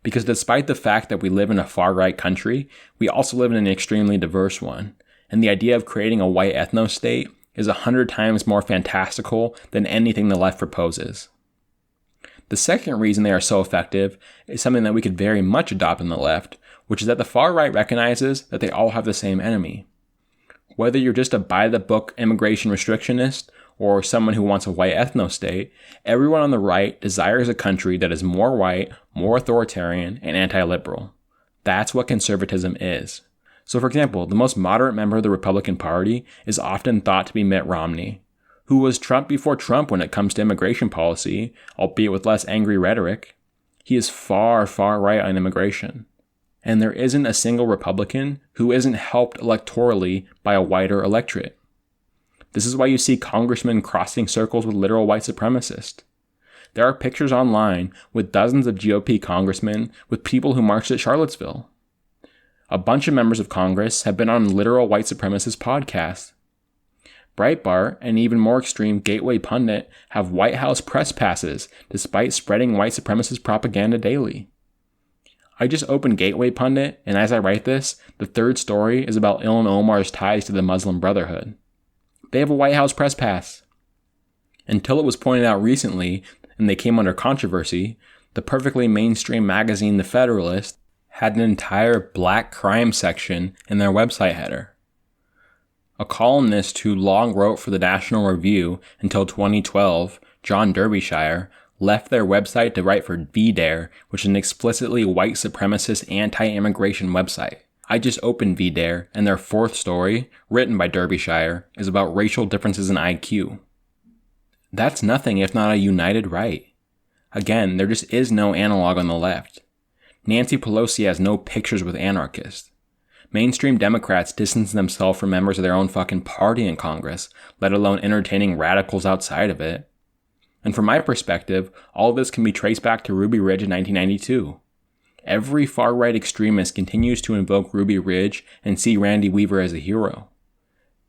Because despite the fact that we live in a far-right country, we also live in an extremely diverse one, and the idea of creating a white ethno-state is 100 times more fantastical than anything the left proposes. The second reason they are so effective is something that we could very much adopt in the left, which is that the far right recognizes that they all have the same enemy. Whether you're just a by-the-book immigration restrictionist or someone who wants a white ethno-state, everyone on the right desires a country that is more white, more authoritarian, and anti-liberal. That's what conservatism is. So for example, the most moderate member of the Republican Party is often thought to be Mitt Romney, who was Trump before Trump when it comes to immigration policy, albeit with less angry rhetoric. He is far, far right on immigration. And there isn't a single Republican who isn't helped electorally by a whiter electorate. This is why you see congressmen crossing circles with literal white supremacists. There are pictures online with dozens of GOP congressmen with people who marched at Charlottesville. A bunch of members of Congress have been on literal white supremacist podcasts. Breitbart and even more extreme Gateway Pundit have White House press passes despite spreading white supremacist propaganda daily. I just opened Gateway Pundit, and as I write this, the third story is about Ilhan Omar's ties to the Muslim Brotherhood. They have a White House press pass. Until it was pointed out recently, and they came under controversy, the perfectly mainstream magazine The Federalist had an entire black crime section in their website header. A columnist who long wrote for the National Review until 2012, John Derbyshire, left their website to write for VDare, which is an explicitly white supremacist anti-immigration website. I just opened VDare, and their fourth story, written by Derbyshire, is about racial differences in IQ. That's nothing if not a united right. Again, there just is no analog on the left. Nancy Pelosi has no pictures with anarchists. Mainstream Democrats distance themselves from members of their own fucking party in Congress, let alone entertaining radicals outside of it. And from my perspective, all of this can be traced back to Ruby Ridge in 1992. Every far-right extremist continues to invoke Ruby Ridge and see Randy Weaver as a hero.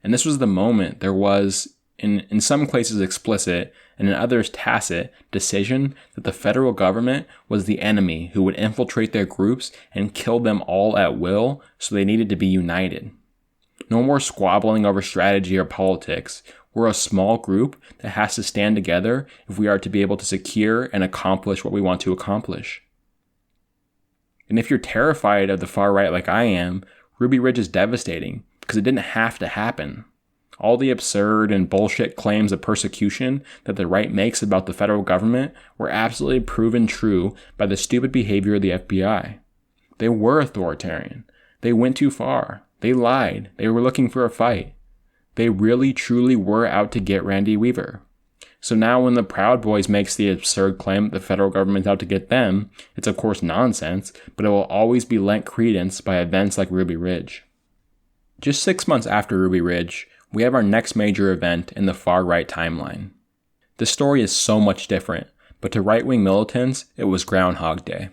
And this was the moment there was, in some places explicit and in others tacit, decision that the federal government was the enemy who would infiltrate their groups and kill them all at will, so they needed to be united. No more squabbling over strategy or politics. We're a small group that has to stand together if we are to be able to secure and accomplish what we want to accomplish. And if you're terrified of the far right like I am, Ruby Ridge is devastating because it didn't have to happen. All the absurd and bullshit claims of persecution that the right makes about the federal government were absolutely proven true by the stupid behavior of the FBI. They were authoritarian. They went too far. They lied. They were looking for a fight. They really truly were out to get Randy Weaver. So now when the Proud Boys makes the absurd claim that the federal government's out to get them, it's of course nonsense, but it will always be lent credence by events like Ruby Ridge. Just 6 months after Ruby Ridge, we have our next major event in the far-right timeline. The story is so much different, but to right-wing militants, it was Groundhog Day.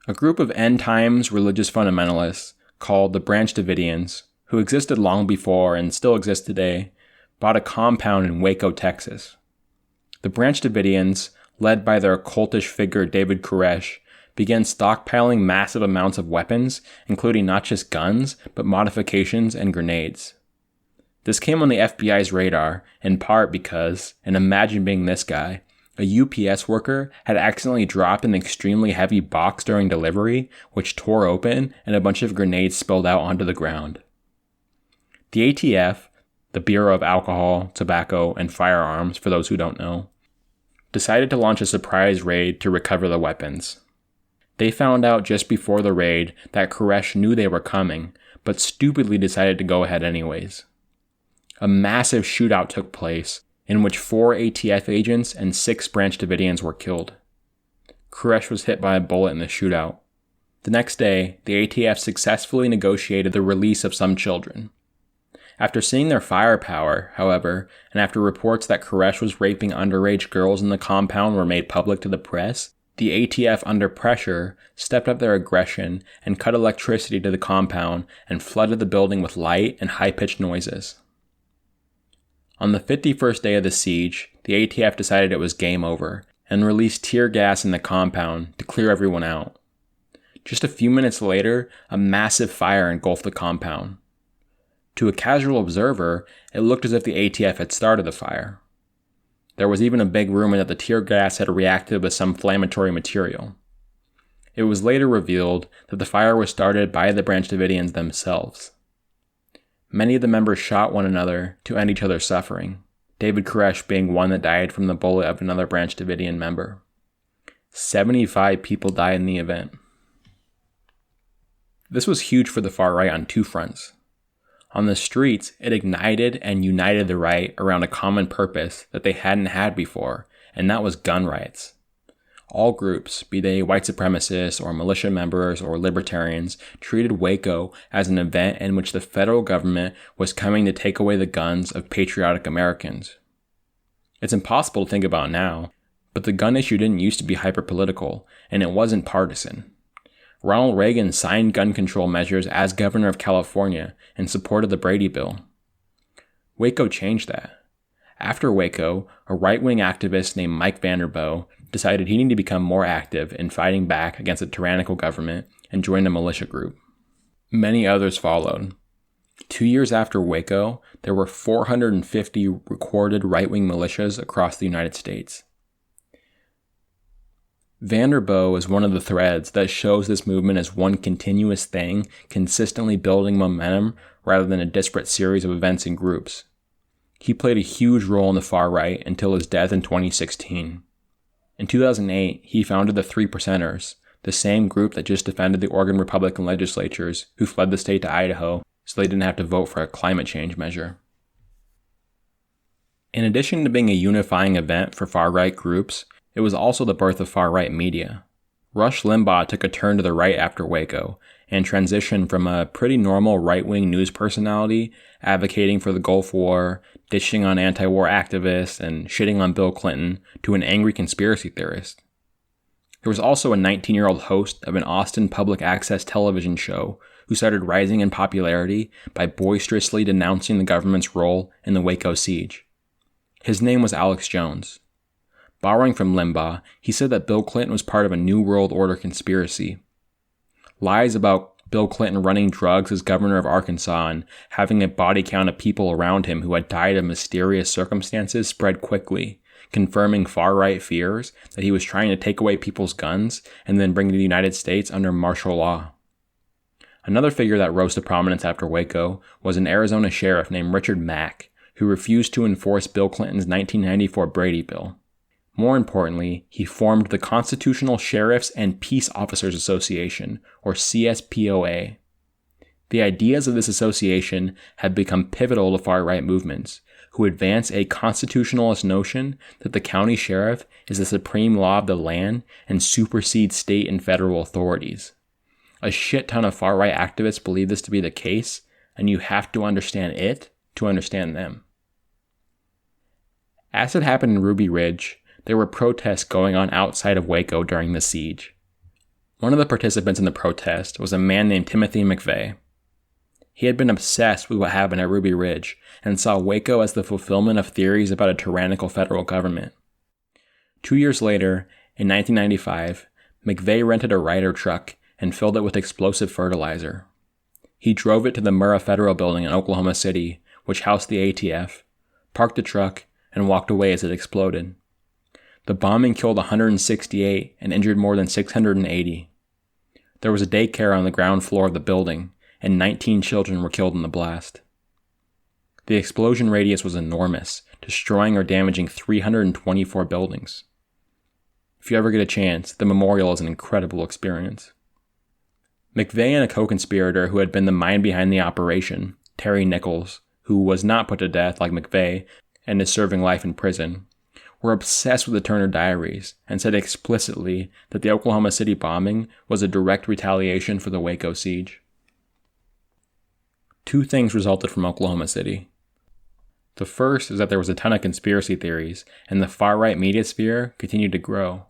A group of end-times religious fundamentalists called the Branch Davidians, who existed long before and still exist today, bought a compound in Waco, Texas. The Branch Davidians, led by their cultish figure David Koresh, began stockpiling massive amounts of weapons, including not just guns, but modifications and grenades. This came on the FBI's radar, in part because, and imagine being this guy, a UPS worker had accidentally dropped an extremely heavy box during delivery, which tore open and a bunch of grenades spilled out onto the ground. The ATF, the Bureau of Alcohol, Tobacco, and Firearms, for those who don't know, decided to launch a surprise raid to recover the weapons. They found out just before the raid that Koresh knew they were coming, but stupidly decided to go ahead anyways. A massive shootout took place, in which 4 ATF agents and 6 Branch Davidians were killed. Koresh was hit by a bullet in the shootout. The next day, the ATF successfully negotiated the release of some children. After seeing their firepower, however, and after reports that Koresh was raping underage girls in the compound were made public to the press, the ATF, under pressure, stepped up their aggression and cut electricity to the compound and flooded the building with light and high-pitched noises. On the 51st day of the siege, the ATF decided it was game over and released tear gas in the compound to clear everyone out. Just a few minutes later, a massive fire engulfed the compound. To a casual observer, it looked as if the ATF had started the fire. There was even a big rumor that the tear gas had reacted with some inflammatory material. It was later revealed that the fire was started by the Branch Davidians themselves. Many of the members shot one another to end each other's suffering, David Koresh being one that died from the bullet of another Branch Davidian member. 75 people died in the event. This was huge for the far right on two fronts. On the streets, it ignited and united the right around a common purpose that they hadn't had before, and that was gun rights. All groups, be they white supremacists or militia members or libertarians, treated Waco as an event in which the federal government was coming to take away the guns of patriotic Americans. It's impossible to think about now, but the gun issue didn't used to be hyper-political, and it wasn't partisan. Ronald Reagan signed gun control measures as governor of California in support of the Brady Bill. Waco changed that. After Waco, a right-wing activist named Mike Vanderboe decided he needed to become more active in fighting back against a tyrannical government and joined a militia group. Many others followed. 2 years after Waco, there were 450 recorded right-wing militias across the United States. Vanderboe is one of the threads that shows this movement as one continuous thing, consistently building momentum rather than a disparate series of events and groups. He played a huge role in the far right until his death in 2016. In 2008, he founded the 3 Percenters, the same group that just defended the Oregon Republican legislatures who fled the state to Idaho so they didn't have to vote for a climate change measure. In addition to being a unifying event for far-right groups, it was also the birth of far-right media. Rush Limbaugh took a turn to the right after Waco and transitioned from a pretty normal right-wing news personality advocating for the Gulf War, dishing on anti-war activists, and shitting on Bill Clinton to an angry conspiracy theorist. There was also a 19-year-old host of an Austin public access television show who started rising in popularity by boisterously denouncing the government's role in the Waco siege. His name was Alex Jones. Borrowing from Limbaugh, he said that Bill Clinton was part of a New World Order conspiracy. Lies about Bill Clinton running drugs as governor of Arkansas and having a body count of people around him who had died of mysterious circumstances spread quickly, confirming far-right fears that he was trying to take away people's guns and then bring the United States under martial law. Another figure that rose to prominence after Waco was an Arizona sheriff named Richard Mack, who refused to enforce Bill Clinton's 1994 Brady Bill. More importantly, he formed the Constitutional Sheriffs and Peace Officers Association, or CSPOA. The ideas of this association have become pivotal to far-right movements, who advance a constitutionalist notion that the county sheriff is the supreme law of the land and supersedes state and federal authorities. A shit ton of far-right activists believe this to be the case, and you have to understand it to understand them. As it happened in Ruby Ridge, there were protests going on outside of Waco during the siege. One of the participants in the protest was a man named Timothy McVeigh. He had been obsessed with what happened at Ruby Ridge and saw Waco as the fulfillment of theories about a tyrannical federal government. 2 years later, in 1995, McVeigh rented a Ryder truck and filled it with explosive fertilizer. He drove it to the Murrah Federal Building in Oklahoma City, which housed the ATF, parked the truck, and walked away as it exploded. The bombing killed 168 and injured more than 680. There was a daycare on the ground floor of the building, and 19 children were killed in the blast. The explosion radius was enormous, destroying or damaging 324 buildings. If you ever get a chance, the memorial is an incredible experience. McVeigh and a co-conspirator who had been the mind behind the operation, Terry Nichols, who was not put to death like McVeigh and is serving life in prison, were obsessed with the Turner Diaries and said explicitly that the Oklahoma City bombing was a direct retaliation for the Waco siege. 2 things resulted from Oklahoma City. The first is that there was a ton of conspiracy theories, and the far-right media sphere continued to grow.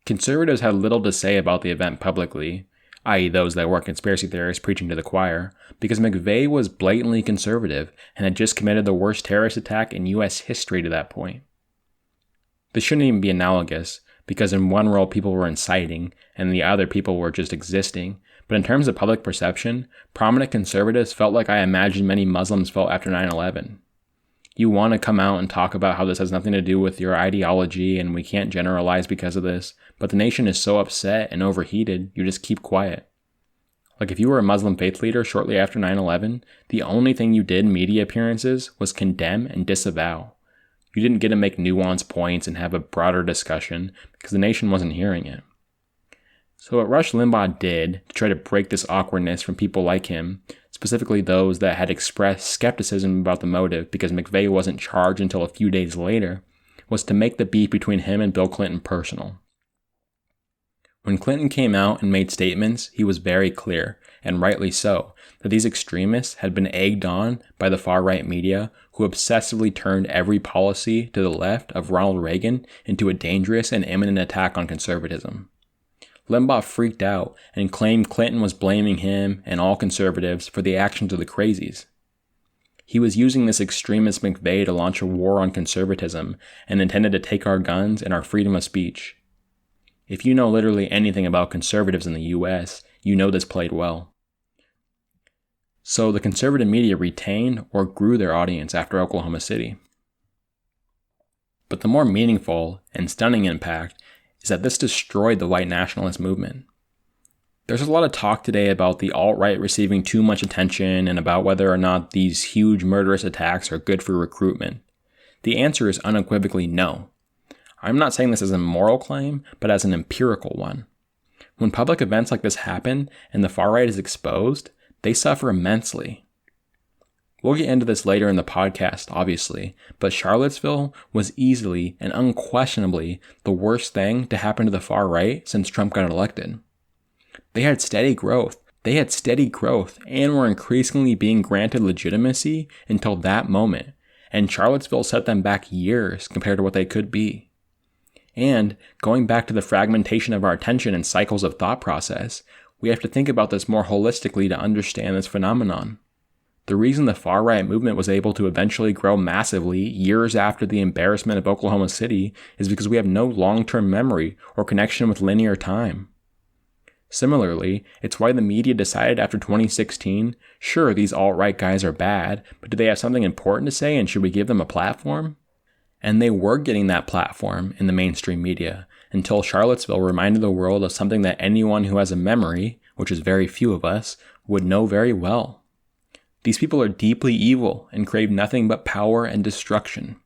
Conservatives had little to say about the event publicly, i.e. those that weren't conspiracy theorists preaching to the choir, because McVeigh was blatantly conservative and had just committed the worst terrorist attack in U.S. history to that point. This shouldn't even be analogous, because in one world people were inciting, and in the other people were just existing, but in terms of public perception, prominent conservatives felt like I imagine many Muslims felt after 9/11. You want to come out and talk about how this has nothing to do with your ideology and we can't generalize because of this, but the nation is so upset and overheated, you just keep quiet. Like if you were a Muslim faith leader shortly after 9/11, the only thing you did in media appearances was condemn and disavow. You didn't get to make nuanced points and have a broader discussion because the nation wasn't hearing it. So what Rush Limbaugh did to try to break this awkwardness from people like him, specifically those that had expressed skepticism about the motive because McVeigh wasn't charged until a few days later, was to make the beef between him and Bill Clinton personal. When Clinton came out and made statements, he was very clear, and rightly so, that these extremists had been egged on by the far-right media who obsessively turned every policy to the left of Ronald Reagan into a dangerous and imminent attack on conservatism. Limbaugh freaked out and claimed Clinton was blaming him and all conservatives for the actions of the crazies. He was using this extremist McVeigh to launch a war on conservatism and intended to take our guns and our freedom of speech. If you know literally anything about conservatives in the US, you know this played well. So the conservative media retained or grew their audience after Oklahoma City. But the more meaningful and stunning impact is that this destroyed the white nationalist movement. There's a lot of talk today about the alt-right receiving too much attention and about whether or not these huge murderous attacks are good for recruitment. The answer is unequivocally no. I'm not saying this as a moral claim, but as an empirical one. When public events like this happen and the far right is exposed, they suffer immensely. We'll get into this later in the podcast, obviously, but Charlottesville was easily and unquestionably the worst thing to happen to the far right since Trump got elected. They had steady growth and were increasingly being granted legitimacy until that moment, and Charlottesville set them back years compared to what they could be. And, going back to the fragmentation of our attention and cycles of thought process, we have to think about this more holistically to understand this phenomenon. The reason the far-right movement was able to eventually grow massively years after the embarrassment of Oklahoma City is because we have no long-term memory or connection with linear time. Similarly, it's why the media decided after 2016, sure, these alt-right guys are bad, but do they have something important to say and should we give them a platform? And they were getting that platform in the mainstream media until Charlottesville reminded the world of something that anyone who has a memory, which is very few of us, would know very well. These people are deeply evil and crave nothing but power and destruction.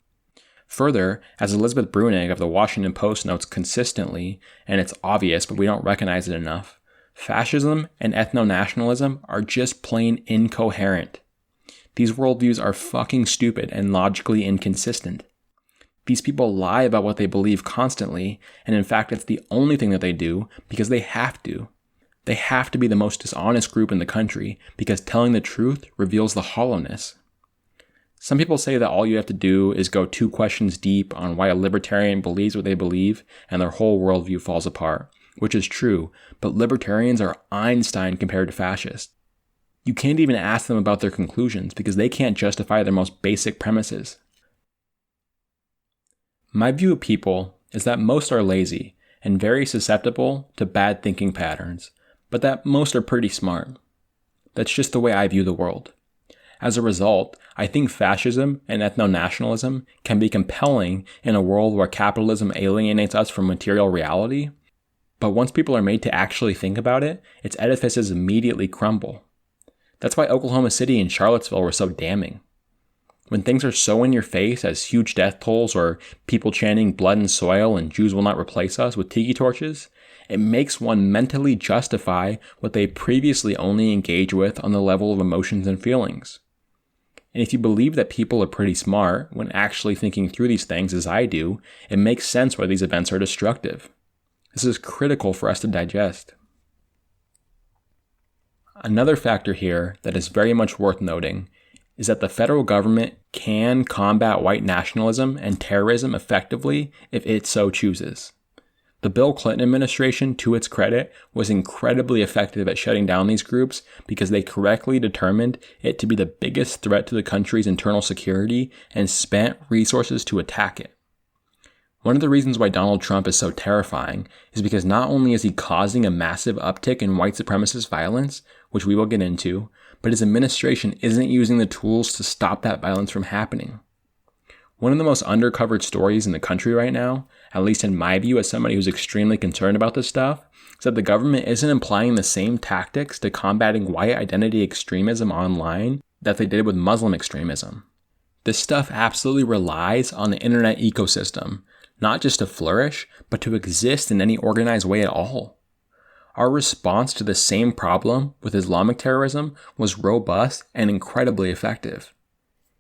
Further, as Elizabeth Bruenig of the Washington Post notes consistently, and it's obvious but we don't recognize it enough, fascism and ethno-nationalism are just plain incoherent. These worldviews are fucking stupid and logically inconsistent. These people lie about what they believe constantly, and in fact it's the only thing that they do because they have to. They have to be the most dishonest group in the country because telling the truth reveals the hollowness. Some people say that all you have to do is go 2 questions deep on why a libertarian believes what they believe and their whole worldview falls apart, which is true, but libertarians are Einstein compared to fascists. You can't even ask them about their conclusions because they can't justify their most basic premises. My view of people is that most are lazy and very susceptible to bad thinking patterns, but that most are pretty smart. That's just the way I view the world. As a result, I think fascism and ethno-nationalism can be compelling in a world where capitalism alienates us from material reality, but once people are made to actually think about it, its edifices immediately crumble. That's why Oklahoma City and Charlottesville were so damning. When things are so in your face as huge death tolls or people chanting blood and soil and Jews will not replace us with tiki torches, it makes one mentally justify what they previously only engage with on the level of emotions and feelings. And if you believe that people are pretty smart when actually thinking through these things as I do, it makes sense why these events are destructive. This is critical for us to digest. Another factor here that is very much worth noting is that the federal government can combat white nationalism and terrorism effectively if it so chooses. The Bill Clinton administration, to its credit, was incredibly effective at shutting down these groups because they correctly determined it to be the biggest threat to the country's internal security and spent resources to attack it. One of the reasons why Donald Trump is so terrifying is because not only is he causing a massive uptick in white supremacist violence, which we will get into, but his administration isn't using the tools to stop that violence from happening. One of the most undercovered stories in the country right now, at least in my view as somebody who's extremely concerned about this stuff, is that the government isn't applying the same tactics to combating white identity extremism online that they did with Muslim extremism. This stuff absolutely relies on the internet ecosystem, not just to flourish, but to exist in any organized way at all. our response to the same problem with Islamic terrorism was robust and incredibly effective.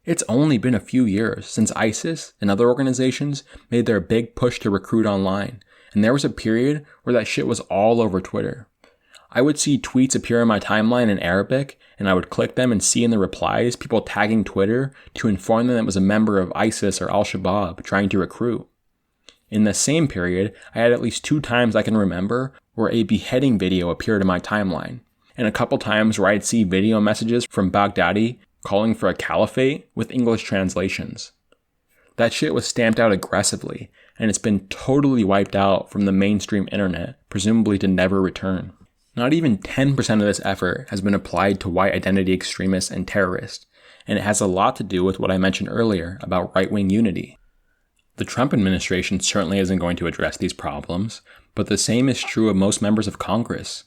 It's only been a few years since ISIS and other organizations made their big push to recruit online, and there was a period where that shit was all over Twitter. I would see tweets appear in my timeline in Arabic, and I would click them and see in the replies people tagging Twitter to inform them it was a member of ISIS or Al-Shabaab trying to recruit. In the same period, I had at least 2 times I can remember where a beheading video appeared in my timeline, and a couple times where I'd see video messages from Baghdadi calling for a caliphate with English translations. That shit was stamped out aggressively, and it's been totally wiped out from the mainstream internet, presumably to never return. Not even 10% of this effort has been applied to white identity extremists and terrorists, and it has a lot to do with what I mentioned earlier about right-wing unity. The Trump administration certainly isn't going to address these problems, but the same is true of most members of Congress.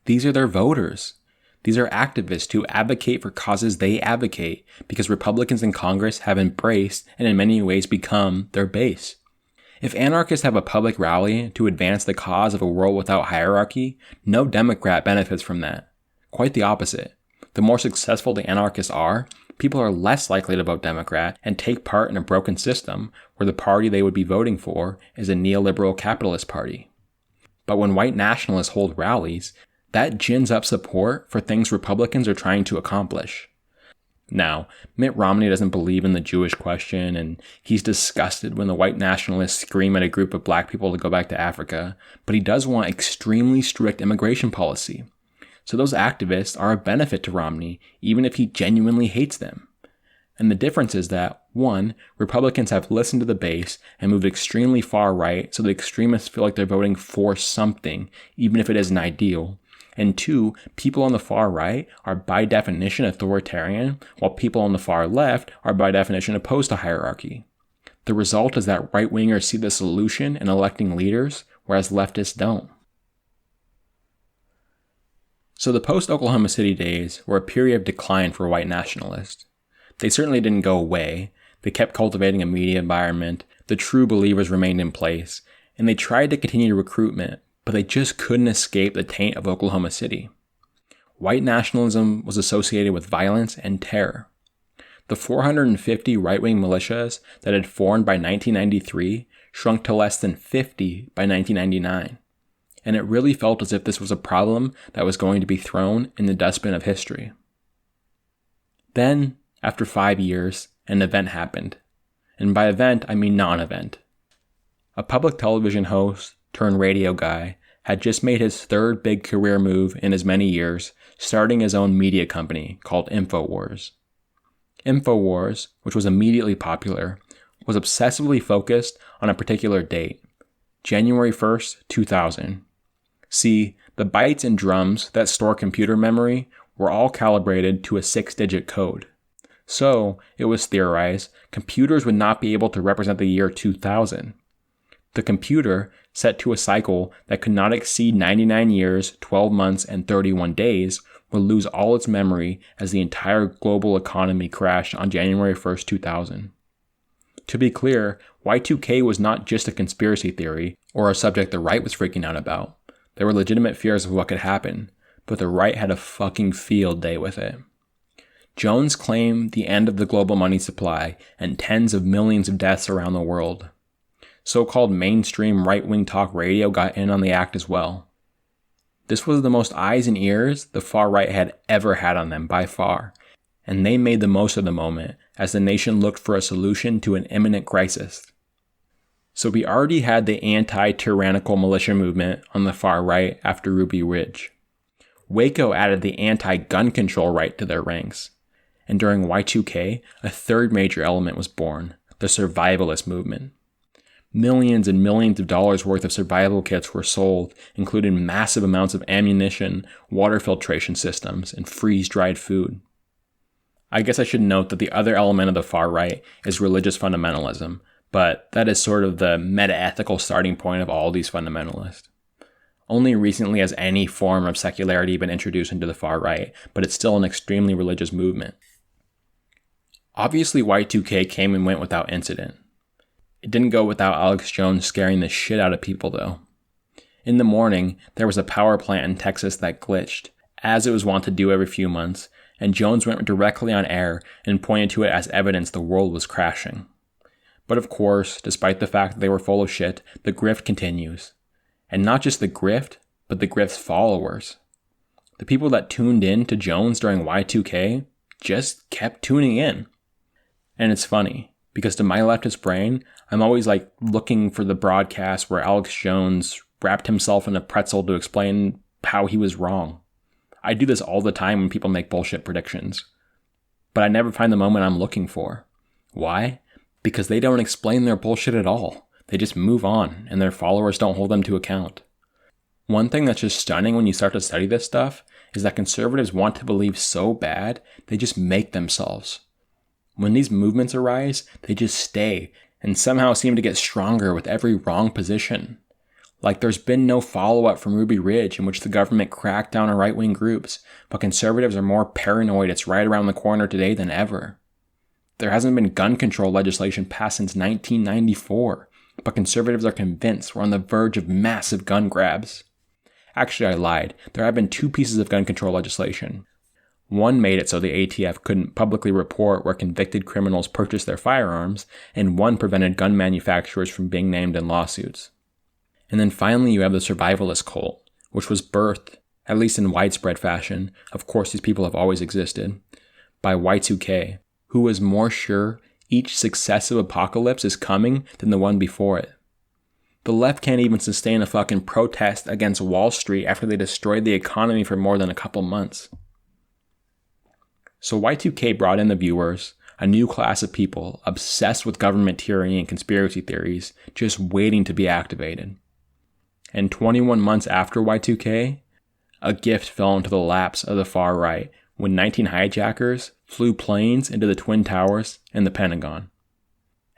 These are their voters. These are activists who advocate for causes they advocate because Republicans in Congress have embraced and in many ways become their base. If anarchists have a public rally to advance the cause of a world without hierarchy, no Democrat benefits from that. Quite the opposite. The more successful the anarchists are, people are less likely to vote Democrat and take part in a broken system where the party they would be voting for is a neoliberal capitalist party. But when white nationalists hold rallies, that gins up support for things Republicans are trying to accomplish. Now, Mitt Romney doesn't believe in the Jewish question, and he's disgusted when the white nationalists scream at a group of black people to go back to Africa, but he does want extremely strict immigration policy. So those activists are a benefit to Romney, even if he genuinely hates them. And the difference is that, 1, Republicans have listened to the base and moved extremely far right, so the extremists feel like they're voting for something, even if it isn't ideal. And 2, people on the far right are by definition authoritarian, while people on the far left are by definition opposed to hierarchy. The result is that right-wingers see the solution in electing leaders, whereas leftists don't. So the post-Oklahoma City days were a period of decline for white nationalists. They certainly didn't go away. They kept cultivating a media environment, the true believers remained in place, and they tried to continue recruitment, but they just couldn't escape the taint of Oklahoma City. White nationalism was associated with violence and terror. The 450 right-wing militias that had formed by 1993 shrunk to less than 50 by 1999, and it really felt as if this was a problem that was going to be thrown in the dustbin of history. Then, after 5 years, an event happened. And by event, I mean non-event. A public television host turned radio guy had just made his 3rd big career move in as many years, starting his own media company called InfoWars. InfoWars, which was immediately popular, was obsessively focused on a particular date, January 1st, 2000. See, the bytes and drums that store computer memory were all calibrated to a 6-digit code. So, it was theorized, computers would not be able to represent the year 2000. The computer, set to a cycle that could not exceed 99 years, 12 months, and 31 days, would lose all its memory as the entire global economy crashed on January 1st, 2000. To be clear, Y2K was not just a conspiracy theory or a subject the right was freaking out about. There were legitimate fears of what could happen, but the right had a fucking field day with it. Jones claimed the end of the global money supply and tens of millions of deaths around the world. So-called mainstream right-wing talk radio got in on the act as well. This was the most eyes and ears the far right had ever had on them by far, and they made the most of the moment as the nation looked for a solution to an imminent crisis. So we already had the anti-tyrannical militia movement on the far right after Ruby Ridge. Waco added the anti-gun control right to their ranks. And during Y2K, a 3rd major element was born, the survivalist movement. Millions and millions of dollars worth of survival kits were sold, including massive amounts of ammunition, water filtration systems, and freeze-dried food. I guess I should note that the other element of the far right is religious fundamentalism, but that is sort of the meta-ethical starting point of all these fundamentalists. Only recently has any form of secularity been introduced into the far right, but it's still an extremely religious movement. Obviously, Y2K came and went without incident. It didn't go without Alex Jones scaring the shit out of people, though. In the morning, there was a power plant in Texas that glitched, as it was wont to do every few months, and Jones went directly on air and pointed to it as evidence the world was crashing. But of course, despite the fact that they were full of shit, the grift continues. And not just the grift, but the grift's followers. The people that tuned in to Jones during Y2K just kept tuning in. And it's funny, because to my leftist brain, I'm always looking for the broadcast where Alex Jones wrapped himself in a pretzel to explain how he was wrong. I do this all the time when people make bullshit predictions. But I never find the moment I'm looking for. Why? Because they don't explain their bullshit at all. They just move on, and their followers don't hold them to account. One thing that's just stunning when you start to study this stuff is that conservatives want to believe so bad, they just make themselves. When these movements arise, they just stay, and somehow seem to get stronger with every wrong position. Like there's been no follow-up from Ruby Ridge in which the government cracked down on right-wing groups, but conservatives are more paranoid it's right around the corner today than ever. There hasn't been gun control legislation passed since 1994, but conservatives are convinced we're on the verge of massive gun grabs. Actually, I lied. There have been 2 pieces of gun control legislation. One made it so the ATF couldn't publicly report where convicted criminals purchased their firearms, and one prevented gun manufacturers from being named in lawsuits. And then finally you have the survivalist cult, which was birthed, at least in widespread fashion, of course these people have always existed, by Y2K, who was more sure each successive apocalypse is coming than the one before it. The left can't even sustain a fucking protest against Wall Street after they destroyed the economy for more than a couple months. So Y2K brought in the viewers, a new class of people obsessed with government tyranny and conspiracy theories, just waiting to be activated. And 21 months after Y2K, a gift fell into the laps of the far right when 19 hijackers flew planes into the Twin Towers and the Pentagon.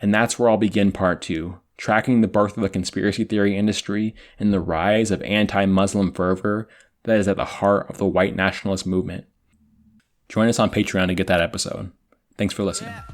And that's where I'll begin part 2, tracking the birth of the conspiracy theory industry and the rise of anti-Muslim fervor that is at the heart of the white nationalist movement. Join us on Patreon to get that episode. Thanks for listening.